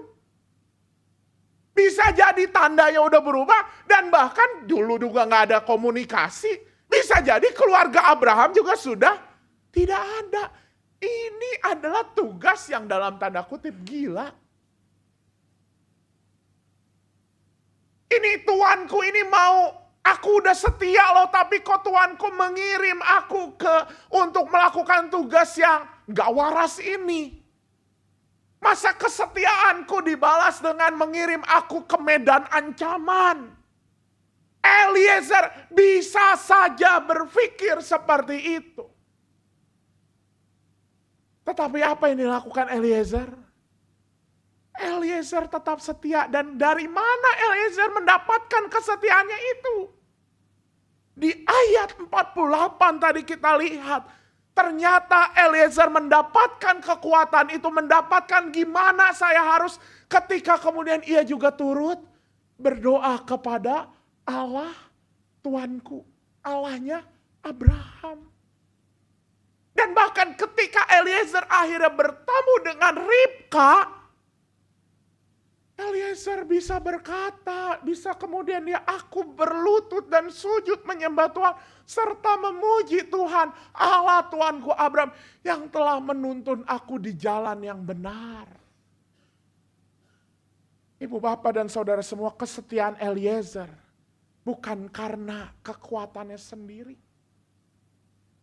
Bisa jadi tandanya udah berubah dan bahkan dulu juga nggak ada komunikasi. Bisa jadi keluarga Abraham juga sudah tidak ada. Ini adalah tugas yang dalam tanda kutip gila. Ini Tuanku ini mau, aku udah setia loh, tapi kok Tuanku mengirim aku untuk melakukan tugas yang gak waras ini. Masa kesetiaanku dibalas dengan mengirim aku ke medan ancaman? Eliezer bisa saja berpikir seperti itu. Tetapi apa yang dilakukan Eliezer? Eliezer tetap setia, dan dari mana Eliezer mendapatkan kesetiaannya itu? Di ayat 48 tadi kita lihat, ternyata Eliezer mendapatkan kekuatan itu, mendapatkan gimana saya harus ketika kemudian ia juga turut berdoa kepada Allah Tuanku, Allahnya Abraham. Dan bahkan ketika Eliezer akhirnya bertemu dengan Ribka, Eliezer bisa berkata, bisa kemudian dia, aku berlutut dan sujud menyembah Tuhan, serta memuji Tuhan, Allah Tuanku Abraham, yang telah menuntun aku di jalan yang benar. Ibu bapak dan saudara semua, kesetiaan Eliezer bukan karena kekuatannya sendiri.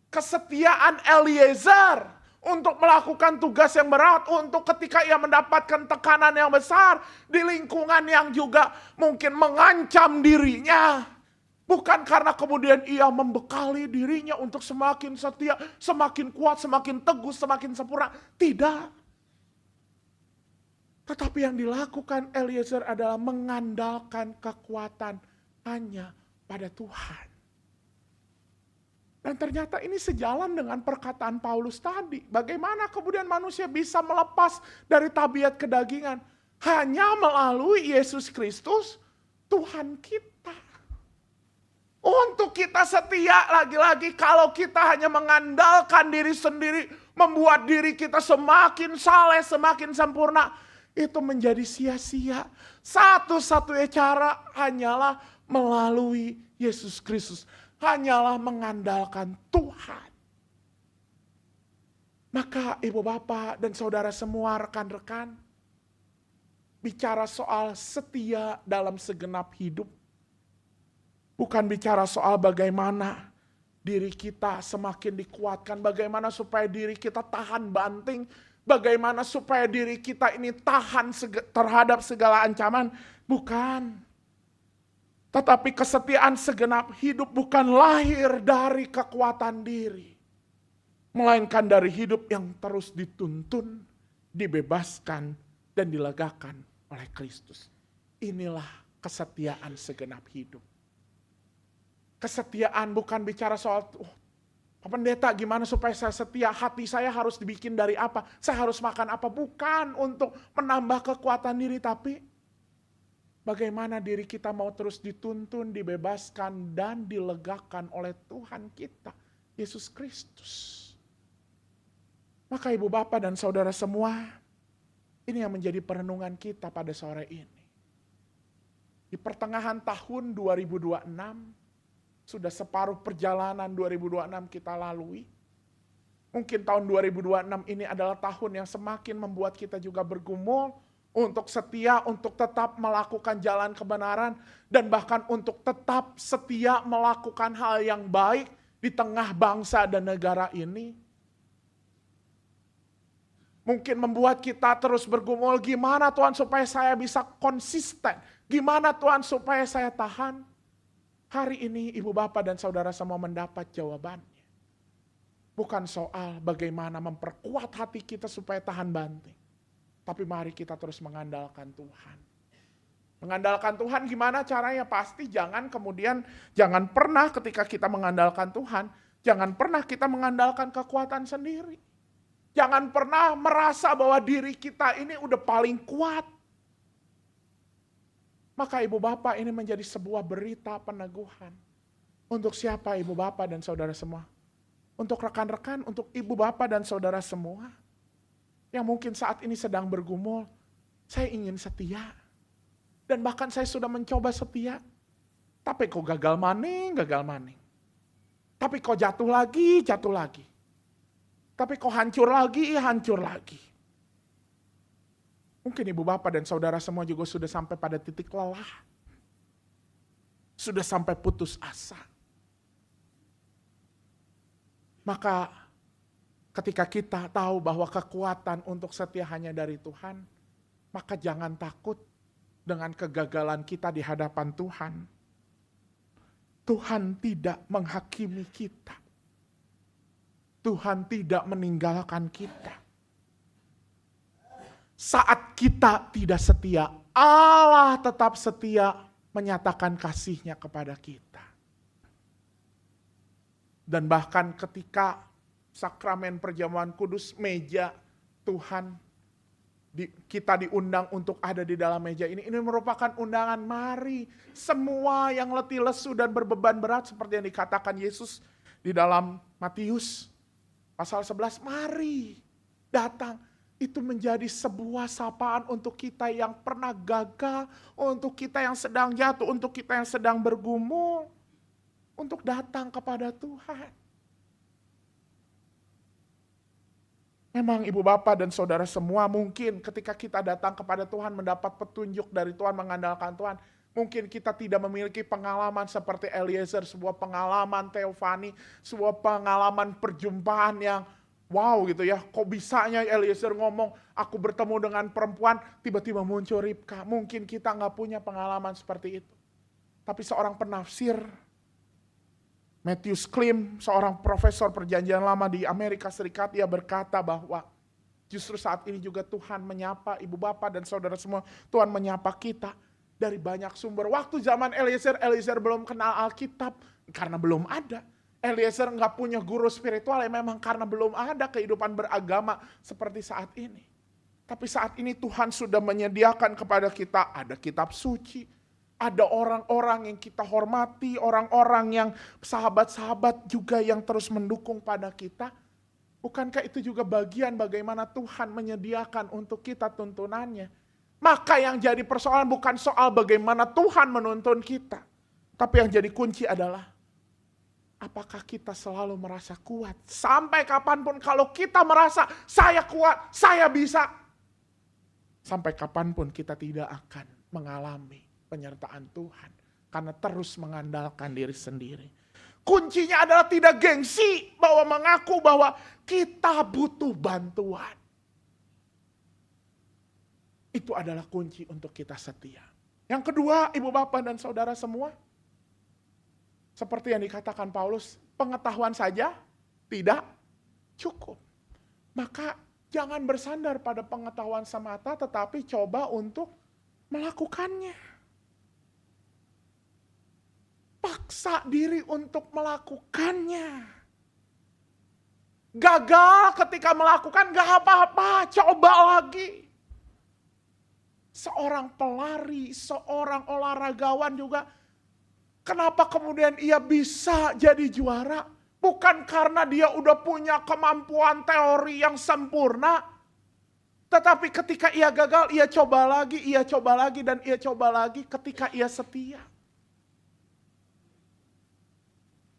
Kesetiaan Eliezer untuk melakukan tugas yang berat, untuk ketika ia mendapatkan tekanan yang besar di lingkungan yang juga mungkin mengancam dirinya. Bukan karena kemudian ia membekali dirinya untuk semakin setia, semakin kuat, semakin teguh, semakin sempurna. Tidak. Tetapi yang dilakukan Eliezer adalah mengandalkan kekuatan hanya pada Tuhan. Dan ternyata ini sejalan dengan perkataan Paulus tadi. Bagaimana kemudian manusia bisa melepas dari tabiat kedagingan? Hanya melalui Yesus Kristus, Tuhan kita. Untuk kita setia, lagi-lagi kalau kita hanya mengandalkan diri sendiri, membuat diri kita semakin saleh, semakin sempurna, itu menjadi sia-sia. Satu-satunya cara hanyalah melalui Yesus Kristus. Hanyalah mengandalkan Tuhan. Maka ibu bapak dan saudara semua, rekan-rekan, bicara soal setia dalam segenap hidup. Bukan bicara soal bagaimana diri kita semakin dikuatkan, bagaimana supaya diri kita tahan banting, bagaimana supaya diri kita ini tahan terhadap segala ancaman. Bukan. Tetapi kesetiaan segenap hidup bukan lahir dari kekuatan diri. Melainkan dari hidup yang terus dituntun, dibebaskan, dan dilegakan oleh Kristus. Inilah kesetiaan segenap hidup. Kesetiaan bukan bicara soal, Pak Pendeta gimana supaya saya setia, hati saya harus dibikin dari apa, saya harus makan apa. Bukan untuk menambah kekuatan diri, tapi bagaimana diri kita mau terus dituntun, dibebaskan, dan dilegakan oleh Tuhan kita, Yesus Kristus. Maka ibu bapak dan saudara semua, ini yang menjadi perenungan kita pada sore ini. Di pertengahan tahun 2026, sudah separuh perjalanan 2026 kita lalui. Mungkin tahun 2026 ini adalah tahun yang semakin membuat kita juga bergumul, untuk setia, untuk tetap melakukan jalan kebenaran, dan bahkan untuk tetap setia melakukan hal yang baik di tengah bangsa dan negara ini. Mungkin membuat kita terus bergumul, gimana Tuhan supaya saya bisa konsisten, gimana Tuhan supaya saya tahan. Hari ini ibu bapak dan saudara semua mendapat jawabannya. Bukan soal bagaimana memperkuat hati kita supaya tahan banting. Tapi mari kita terus mengandalkan Tuhan. Mengandalkan Tuhan gimana caranya? Pasti jangan pernah ketika kita mengandalkan Tuhan, jangan pernah kita mengandalkan kekuatan sendiri. Jangan pernah merasa bahwa diri kita ini udah paling kuat. Maka ibu bapak ini menjadi sebuah berita peneguhan. Untuk siapa ibu bapak dan saudara semua? Untuk rekan-rekan, untuk ibu bapak dan saudara semua. Yang mungkin saat ini sedang bergumul, saya ingin setia. Dan bahkan saya sudah mencoba setia. Tapi kok gagal maning. Tapi kok jatuh lagi. Tapi kok hancur lagi. Mungkin ibu bapak dan saudara semua juga sudah sampai pada titik lelah. Sudah sampai putus asa. Maka ketika kita tahu bahwa kekuatan untuk setia hanya dari Tuhan, maka jangan takut dengan kegagalan kita di hadapan Tuhan. Tuhan tidak menghakimi kita. Tuhan tidak meninggalkan kita. Saat kita tidak setia, Allah tetap setia menyatakan kasih-Nya kepada kita. Dan bahkan ketika sakramen perjamuan kudus, meja Tuhan, kita diundang untuk ada di dalam meja ini. Ini merupakan undangan, mari semua yang letih lesu dan berbeban berat, seperti yang dikatakan Yesus di dalam Matius pasal 11, mari datang. itu menjadi sebuah sapaan untuk kita yang pernah gagal, untuk kita yang sedang jatuh, untuk kita yang sedang bergumul, untuk datang kepada Tuhan. Memang ibu bapak dan saudara semua, mungkin ketika kita datang kepada Tuhan, mendapat petunjuk dari Tuhan, mengandalkan Tuhan, mungkin kita tidak memiliki pengalaman seperti Eliezer, sebuah pengalaman teofani, sebuah pengalaman perjumpaan yang wow gitu ya. Kok bisanya Eliezer ngomong, aku bertemu dengan perempuan, tiba-tiba muncul Ribka. Mungkin kita nggak punya pengalaman seperti itu. Tapi seorang penafsir, Matthew Klim, seorang profesor perjanjian lama di Amerika Serikat, ia berkata bahwa justru saat ini juga Tuhan menyapa ibu bapak dan saudara semua. Tuhan menyapa kita dari banyak sumber. Waktu zaman Eliezer belum kenal Alkitab karena belum ada. Eliezer nggak punya guru spiritual ya memang karena belum ada kehidupan beragama seperti saat ini. Tapi saat ini Tuhan sudah menyediakan kepada kita, ada kitab suci, ada orang-orang yang kita hormati, orang-orang yang sahabat-sahabat juga yang terus mendukung pada kita. Bukankah itu juga bagian bagaimana Tuhan menyediakan untuk kita tuntunannya? Maka yang jadi persoalan bukan soal bagaimana Tuhan menuntun kita. Tapi yang jadi kunci adalah, apakah kita selalu merasa kuat? Sampai kapanpun kalau kita merasa saya kuat, saya bisa. Sampai kapanpun kita tidak akan mengalami penyertaan Tuhan. Karena terus mengandalkan diri sendiri. Kuncinya adalah tidak gengsi bahwa mengaku bahwa kita butuh bantuan. Itu adalah kunci untuk kita setia. Yang kedua, ibu bapak dan saudara semua, seperti yang dikatakan Paulus, pengetahuan saja tidak cukup. Maka jangan bersandar pada pengetahuan semata, tetapi coba untuk melakukannya. Paksa diri untuk melakukannya. Gagal ketika melakukan, gak apa-apa, coba lagi. Seorang pelari, seorang olahragawan juga, kenapa kemudian ia bisa jadi juara? Bukan karena dia udah punya kemampuan teori yang sempurna. Tetapi ketika ia gagal, ia coba lagi, dan ia coba lagi ketika ia setia.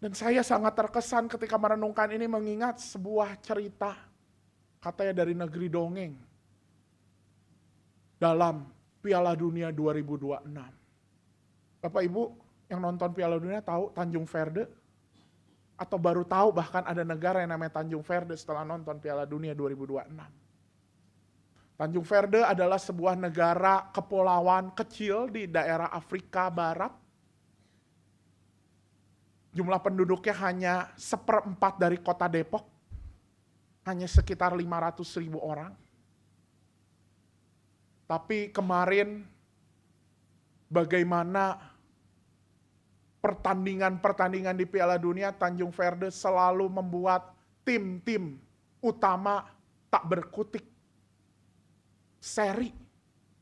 Dan saya sangat terkesan ketika merenungkan ini mengingat sebuah cerita, katanya dari negeri dongeng, dalam Piala Dunia 2026. Bapak Ibu yang nonton Piala Dunia tahu Tanjung Verde? Atau baru tahu bahkan ada negara yang namanya Tanjung Verde setelah nonton Piala Dunia 2026. Tanjung Verde adalah sebuah negara kepulauan kecil di daerah Afrika Barat. Jumlah penduduknya hanya 1/4 dari kota Depok. Hanya sekitar 500.000 orang. Tapi kemarin bagaimana pertandingan-pertandingan di Piala Dunia, Tanjung Verde selalu membuat tim-tim utama tak berkutik seri.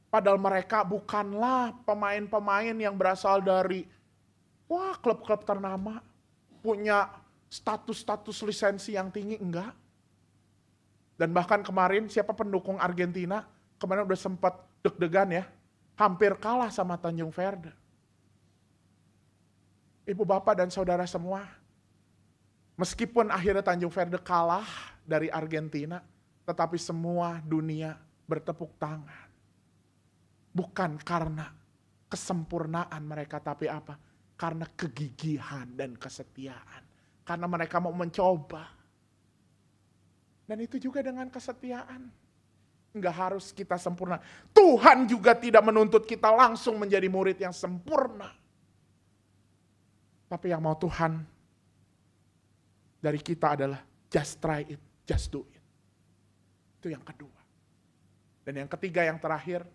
Padahal mereka bukanlah pemain-pemain yang berasal dari klub-klub ternama, punya status-status lisensi yang tinggi, enggak. Dan bahkan kemarin siapa pendukung Argentina, kemarin udah sempat deg-degan ya, hampir kalah sama Tanjung Verde. Ibu bapak dan saudara semua, meskipun akhirnya Tanjung Verde kalah dari Argentina, tetapi semua dunia bertepuk tangan. Bukan karena kesempurnaan mereka, tapi apa? Karena kegigihan dan kesetiaan. Karena mereka mau mencoba. Dan itu juga dengan kesetiaan. Enggak harus kita sempurna. Tuhan juga tidak menuntut kita langsung menjadi murid yang sempurna. Tapi yang mau Tuhan dari kita adalah just try it, just do it. Itu yang kedua. Dan yang ketiga, yang terakhir,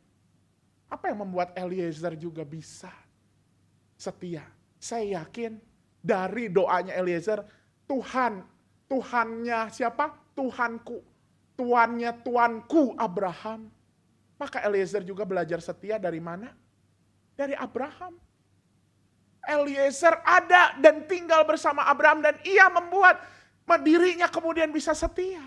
apa yang membuat Eliezer juga bisa setia? Saya yakin dari doanya Eliezer, Tuhannya siapa? Tuhanku. Tuanku Abraham. Maka Eliezer juga belajar setia dari mana? Dari Abraham. Eliezer ada dan tinggal bersama Abraham dan ia membuat dirinya kemudian bisa setia.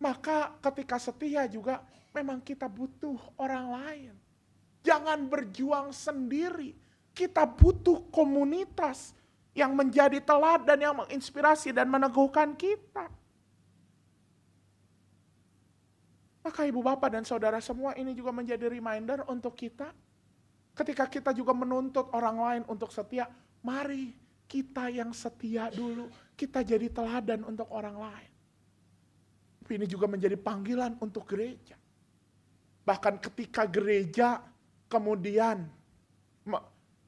Maka ketika setia juga memang kita butuh orang lain. Jangan berjuang sendiri. Kita butuh komunitas yang menjadi teladan, yang menginspirasi dan meneguhkan kita. Maka ibu bapak dan saudara semua, ini juga menjadi reminder untuk kita. Ketika kita juga menuntut orang lain untuk setia, mari kita yang setia dulu. Kita jadi teladan untuk orang lain. Tapi ini juga menjadi panggilan untuk gereja. Bahkan ketika gereja kemudian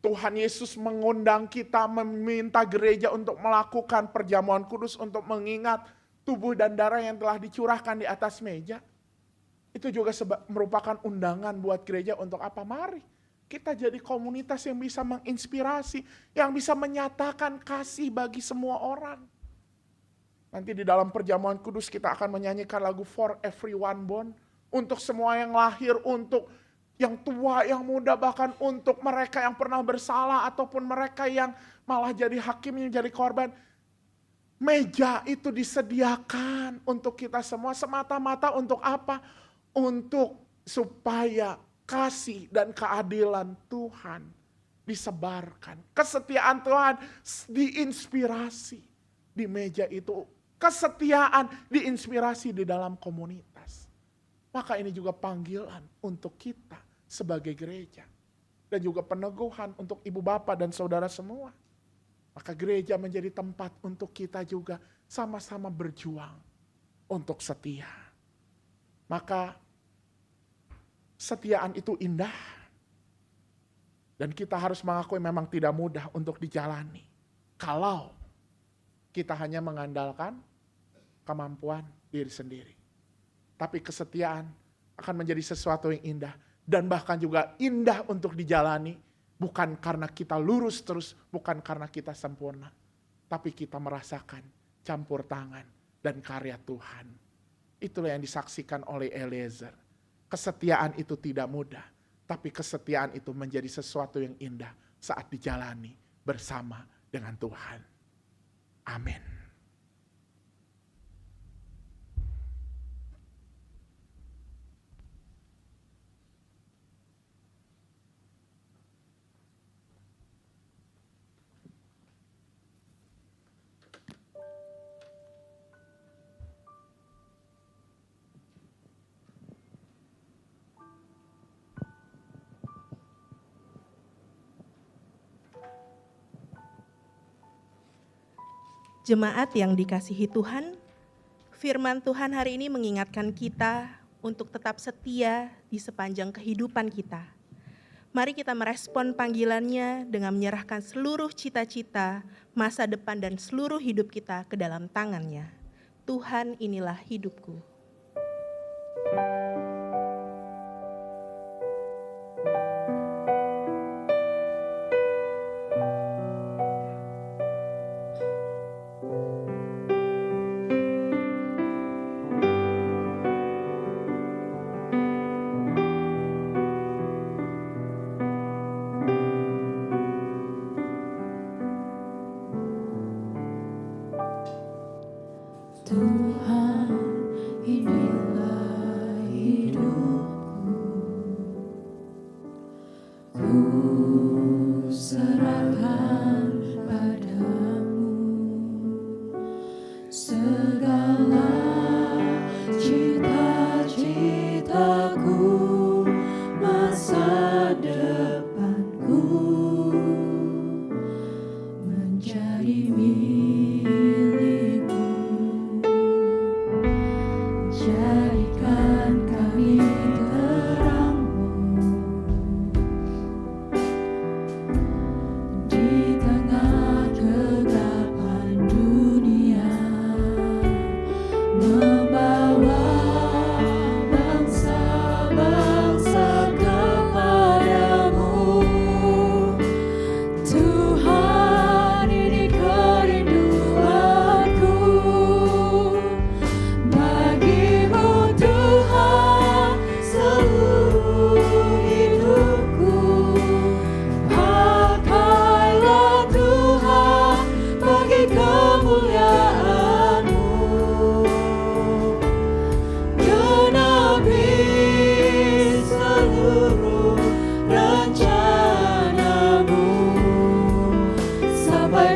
Tuhan Yesus mengundang kita, meminta gereja untuk melakukan perjamuan kudus untuk mengingat tubuh dan darah yang telah dicurahkan di atas meja. Itu juga merupakan undangan buat gereja untuk apa? Mari kita jadi komunitas yang bisa menginspirasi, yang bisa menyatakan kasih bagi semua orang. Nanti di dalam perjamuan kudus kita akan menyanyikan lagu For Everyone Born. Untuk semua yang lahir, untuk yang tua, yang muda, bahkan untuk mereka yang pernah bersalah ataupun mereka yang malah jadi hakim, yang jadi korban. Meja itu disediakan untuk kita semua semata-mata untuk apa? Untuk supaya kasih dan keadilan Tuhan disebarkan. Kesetiaan Tuhan diinspirasi di meja itu. Kesetiaan diinspirasi di dalam komunitas. Maka ini juga panggilan untuk kita sebagai gereja. Dan juga peneguhan untuk ibu bapak dan saudara semua. Maka gereja menjadi tempat untuk kita juga sama-sama berjuang untuk setia. Maka kesetiaan itu indah. Dan kita harus mengakui memang tidak mudah untuk dijalani. Kalau kita hanya mengandalkan kemampuan diri sendiri. Tapi kesetiaan akan menjadi sesuatu yang indah. Dan bahkan juga indah untuk dijalani. Bukan karena kita lurus terus, bukan karena kita sempurna. Tapi kita merasakan campur tangan dan karya Tuhan. Itulah yang disaksikan oleh Eliezer. Kesetiaan itu tidak mudah. Tapi kesetiaan itu menjadi sesuatu yang indah saat dijalani bersama dengan Tuhan. Amin. Jemaat yang dikasihi Tuhan, firman Tuhan hari ini mengingatkan kita untuk tetap setia di sepanjang kehidupan kita. Mari kita merespon panggilannya dengan menyerahkan seluruh cita-cita, masa depan dan seluruh hidup kita ke dalam tangannya. Tuhan, inilah hidupku. Tuhan, inilah hidupku. Ku serahkan padamu segala cita-citaku, masa depanku menjadi milikmu. Jadikan kami terang-Mu di tengah kegelapan dunia, membawa bangsa-bangsa kepadamu. Tuhan, ini kerinduan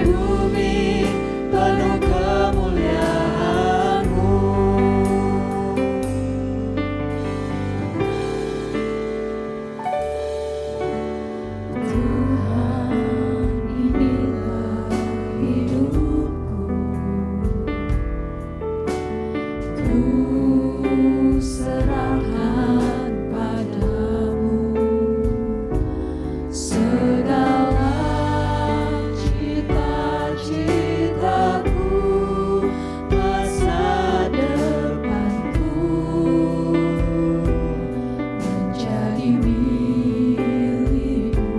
bumi penuh kemuliaan-Mu. Tuhan, inilah hidupku, ku serahkan padamu segala cita-citaku, masa depanku menjadi milik-Mu.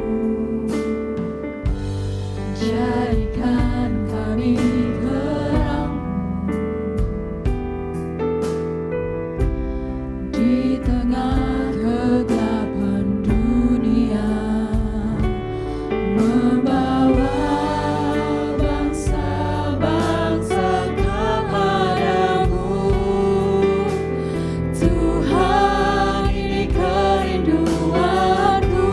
Jadikan kami terang-Mu di tengah kegelapan dunia, membawa bangsa-bangsa kepadamu. Tuhan, ini kerinduanku,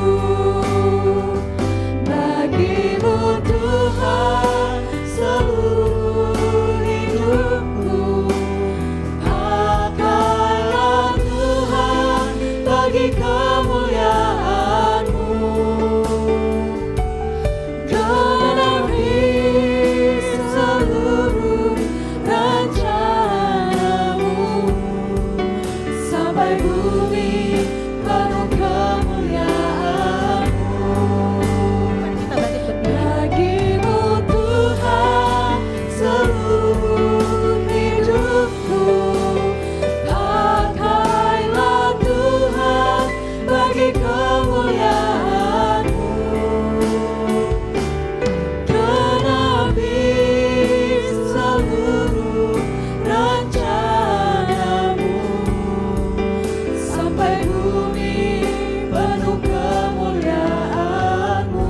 bagi-Mu Tuhan seluruh hidupku. Pakailah Tuhan bagi kemuliaan-Mu, genapi seluruh rencana-Mu, sampai bumi penuh kemuliaan-Mu. Kita balik berdiri. Bagi-Mu Tuhan seluruh hidupku, pakailah Tuhan bagi kemuliaan-Mu, genapi seluruh rencana-Mu, sampai bumi penuh kemuliaan-Mu.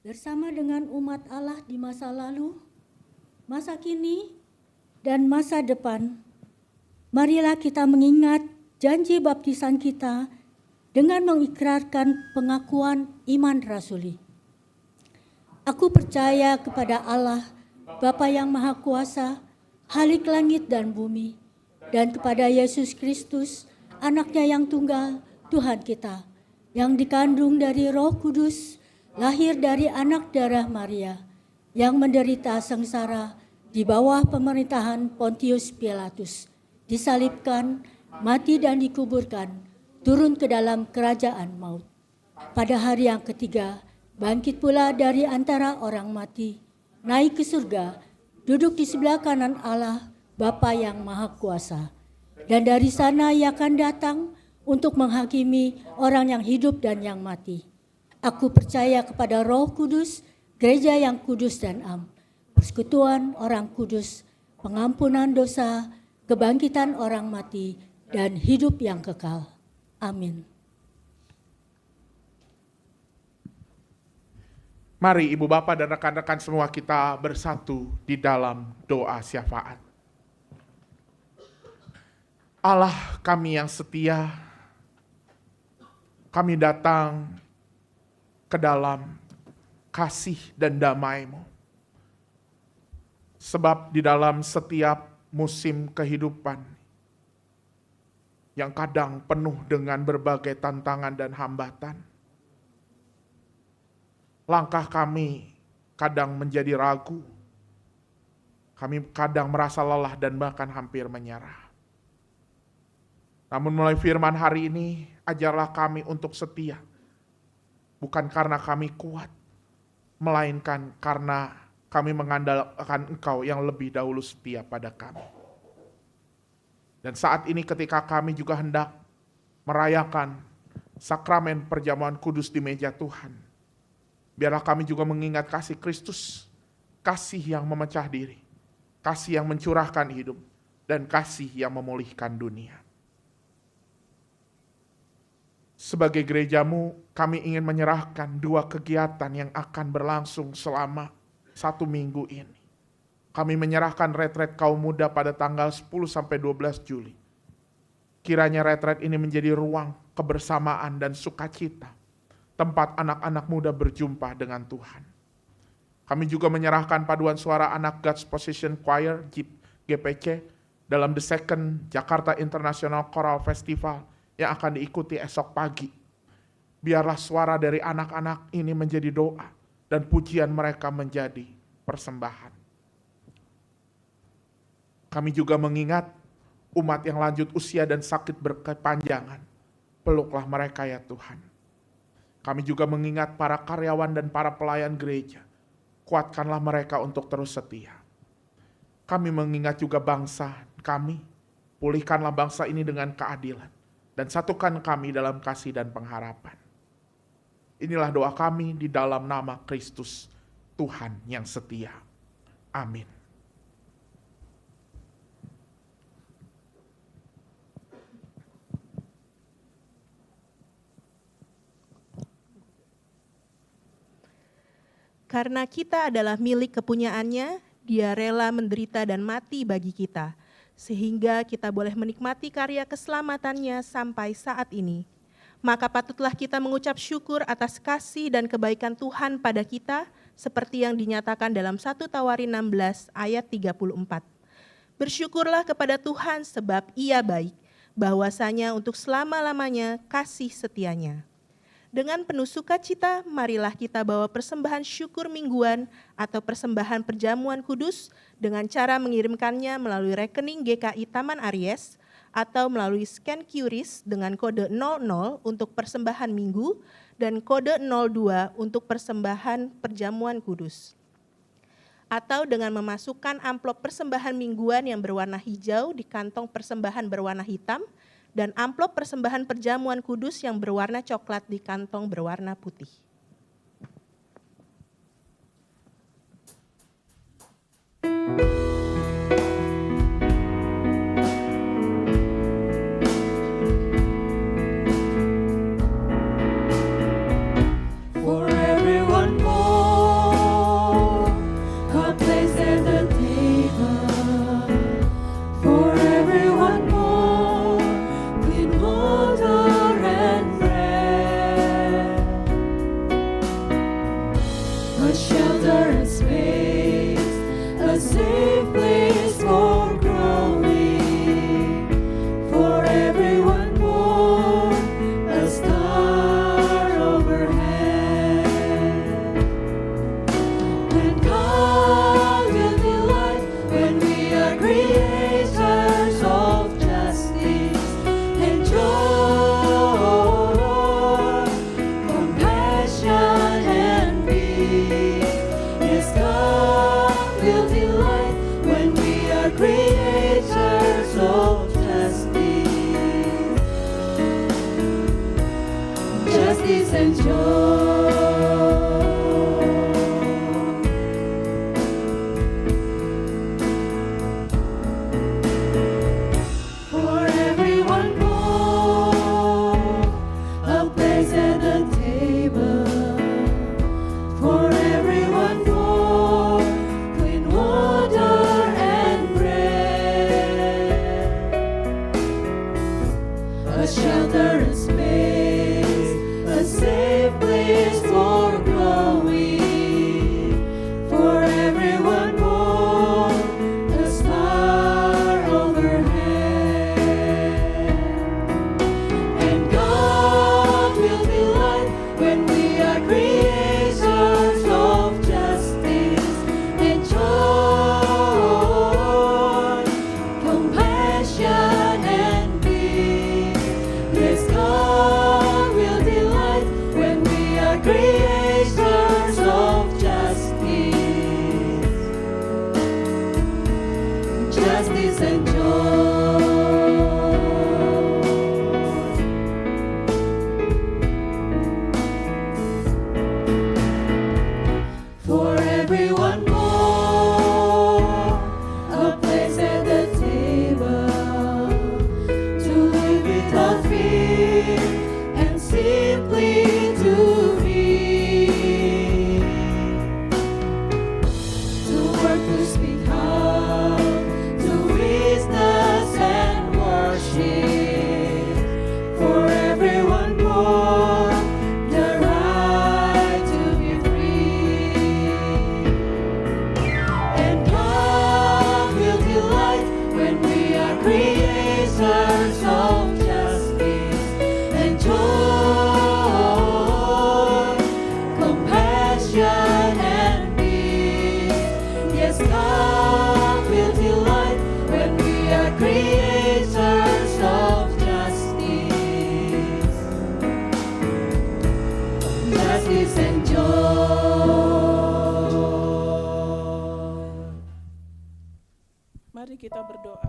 Bersama dengan umat Allah di masa lalu, masa kini, dan masa depan, marilah kita mengingat janji baptisan kita dengan mengikrarkan pengakuan iman rasuli. Aku percaya kepada Allah, Bapa yang Maha Kuasa, Khalik langit dan bumi, dan kepada Yesus Kristus, Anaknya yang tunggal, Tuhan kita, yang dikandung dari Roh Kudus, lahir dari anak darah Maria, yang menderita sengsara di bawah pemerintahan Pontius Pilatus, disalibkan, mati dan dikuburkan, turun ke dalam kerajaan maut. Pada hari yang ketiga, bangkit pula dari antara orang mati, naik ke surga, duduk di sebelah kanan Allah, Bapa yang Maha Kuasa. Dan dari sana Ia akan datang untuk menghakimi orang yang hidup dan yang mati. Aku percaya kepada Roh Kudus, gereja yang kudus dan am, persekutuan orang kudus, pengampunan dosa, kebangkitan orang mati, dan hidup yang kekal. Amin. Mari Ibu Bapak dan rekan-rekan semua kita bersatu di dalam doa syafaat. Allah kami yang setia, kami datang ke dalam kasih dan damai-Mu. Sebab di dalam setiap musim kehidupan yang kadang penuh dengan berbagai tantangan dan hambatan, langkah kami kadang menjadi ragu, kami kadang merasa lelah dan bahkan hampir menyerah. Namun mulai firman hari ini, ajarlah kami untuk setia, bukan karena kami kuat, melainkan karena kami mengandalkan Engkau yang lebih dahulu setia pada kami. Dan saat ini ketika kami juga hendak merayakan sakramen perjamuan kudus di meja Tuhan, biarlah kami juga mengingat kasih Kristus, kasih yang memecah diri, kasih yang mencurahkan hidup, dan kasih yang memulihkan dunia. Sebagai gereja-Mu, kami ingin menyerahkan 2 kegiatan yang akan berlangsung selama 1 minggu ini. Kami menyerahkan retret kaum muda pada tanggal 10 sampai 12 Juli. Kiranya retret ini menjadi ruang kebersamaan dan sukacita, tempat anak-anak muda berjumpa dengan Tuhan. Kami juga menyerahkan paduan suara anak God's Position Choir GPC dalam The Second Jakarta International Choral Festival yang akan diikuti esok pagi. Biarlah suara dari anak-anak ini menjadi doa dan pujian mereka menjadi persembahan. Kami juga mengingat umat yang lanjut usia dan sakit berkepanjangan. Peluklah mereka ya Tuhan. Kami juga mengingat para karyawan dan para pelayan gereja. Kuatkanlah mereka untuk terus setia. Kami mengingat juga bangsa kami. Pulihkanlah bangsa ini dengan keadilan. Dan satukan kami dalam kasih dan pengharapan. Inilah doa kami di dalam nama Kristus, Tuhan yang setia. Amin. Karena kita adalah milik kepunyaannya, Dia rela menderita dan mati bagi kita, sehingga kita boleh menikmati karya keselamatannya sampai saat ini. Maka patutlah kita mengucap syukur atas kasih dan kebaikan Tuhan pada kita, seperti yang dinyatakan dalam 1 Tawarin 16 ayat 34. Bersyukurlah kepada Tuhan sebab Ia baik, bahwasanya untuk selama-lamanya kasih setianya. Dengan penuh sukacita, marilah kita bawa persembahan syukur mingguan atau persembahan perjamuan kudus dengan cara mengirimkannya melalui rekening GKI Taman Aries atau melalui scan QRIS dengan kode 00 untuk persembahan minggu dan kode 02 untuk persembahan perjamuan kudus. Atau dengan memasukkan amplop persembahan mingguan yang berwarna hijau di kantong persembahan berwarna hitam dan amplop persembahan perjamuan kudus yang berwarna coklat di kantong berwarna putih. For everyone more, God placed at the table. For everyone more, clean water and bread, a shelter and space, a safe place for growing. For everyone born, a star overhead. And God will delight when we are creators of justice and joy, compassion and peace. Yes, God will delight when we are creators of justice and joy. For everyone born, a place at the table. For everyone born, clean water and bread, a shelter and space, a safe place for growing. For everyone born, a star overhead. And God will delight when we are creators of justice and joy, compassion and peace. Yes, God will delight when we are creators of justice and joy. For everyone born, a place at the table, to live without fear and simply to be, to work, to speak out, to witness and worship. peace and joy. Mari kita berdoa.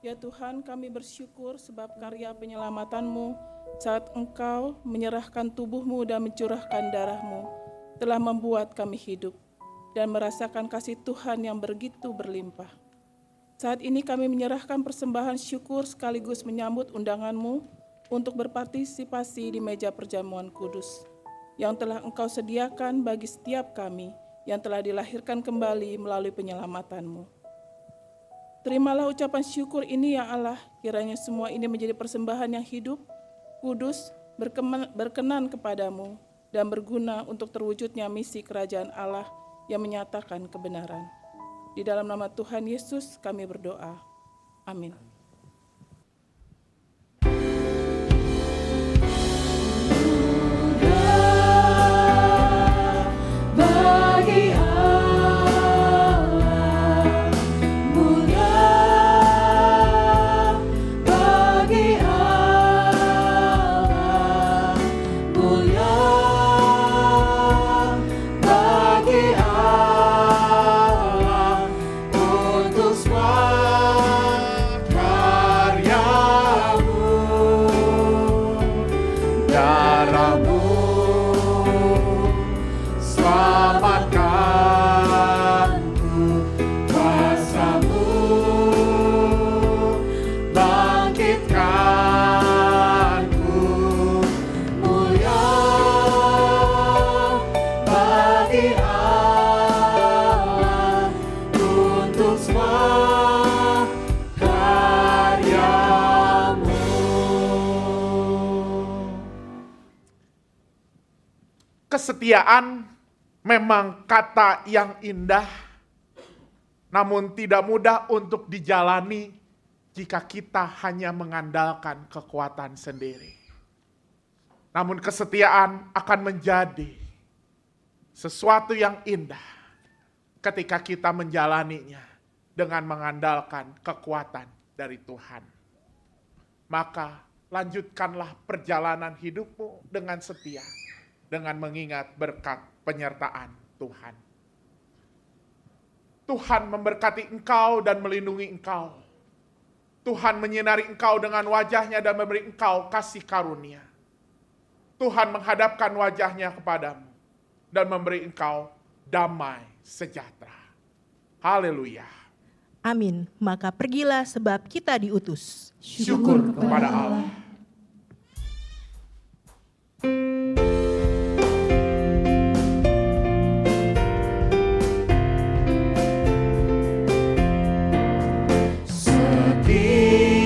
Ya Tuhan, kami bersyukur sebab karya penyelamatan-Mu saat Engkau menyerahkan tubuh-Mu dan mencurahkan darah-Mu telah membuat kami hidup dan merasakan kasih Tuhan yang begitu berlimpah. Saat ini kami menyerahkan persembahan syukur sekaligus menyambut undangan-Mu untuk berpartisipasi di meja perjamuan kudus yang telah Engkau sediakan bagi setiap kami yang telah dilahirkan kembali melalui penyelamatan-Mu. Terimalah ucapan syukur ini ya Allah, kiranya semua ini menjadi persembahan yang hidup, kudus, berkenan kepadamu, dan berguna untuk terwujudnya misi kerajaan Allah yang menyatakan kebenaran. Di dalam nama Tuhan Yesus kami berdoa. Amin. Bagi Allah mulia, bagi Allah mulia, bagi Allah untuk semua karyamu, darahmu selamatkanku, kuasa-Mu bangkitkanku, mulia bagi Allah untuk semua karya-Mu. Kesetiaan memang kata yang indah, namun tidak mudah untuk dijalani jika kita hanya mengandalkan kekuatan sendiri. Namun kesetiaan akan menjadi sesuatu yang indah ketika kita menjalaninya dengan mengandalkan kekuatan dari Tuhan. Maka lanjutkanlah perjalanan hidupmu dengan setia, dengan mengingat berkat penyertaan Tuhan. Tuhan memberkati engkau dan melindungi engkau. Tuhan menyinari engkau dengan wajahnya dan memberi engkau kasih karunia. Tuhan menghadapkan wajahnya kepadamu dan memberi engkau damai sejahtera. Haleluya. Amin. Maka pergilah sebab kita diutus. Syukur kepada Allah.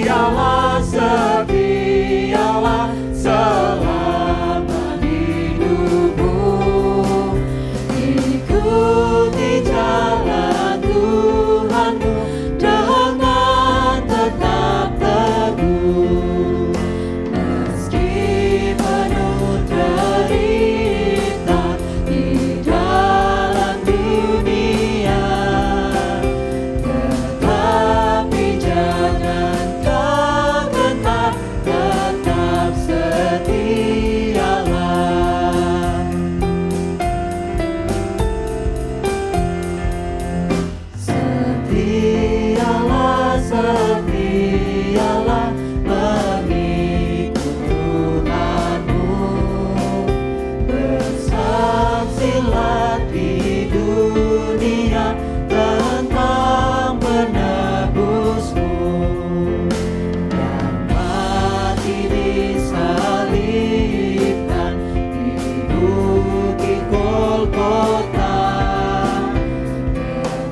Setialah, setialah selama hidupmu, ikuti jalan Tuhanmu dengan tetap teguh. Meski penuh derita di dalam dunia, tetapi jangan kau gentar, tetap setialah. Setialah, setialah mengikut Tuhanmu, bersaksilah di dunia tentang penebusmu yang mati disalibkan di bukit Golgota.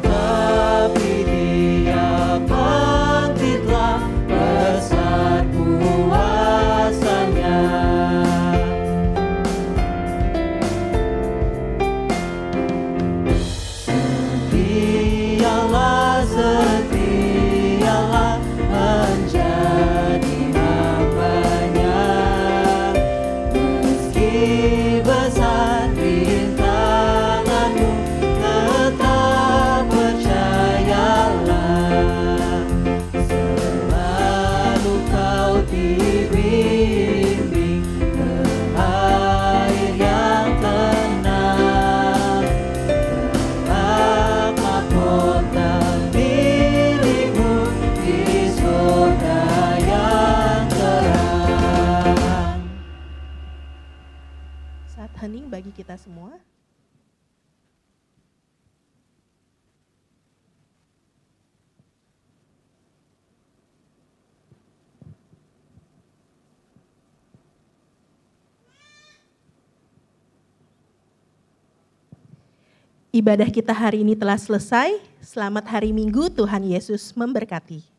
Tetapi Dia bangkitlah, besar kuasa-Nya. Setialah, setialah menjadi hamba-Nya, meski besar rintanganmu, tetap percayalah. Selalu kau dibimbing ke hening bagi kita semua. Ibadah kita hari ini telah selesai. Selamat hari Minggu, Tuhan Yesus memberkati.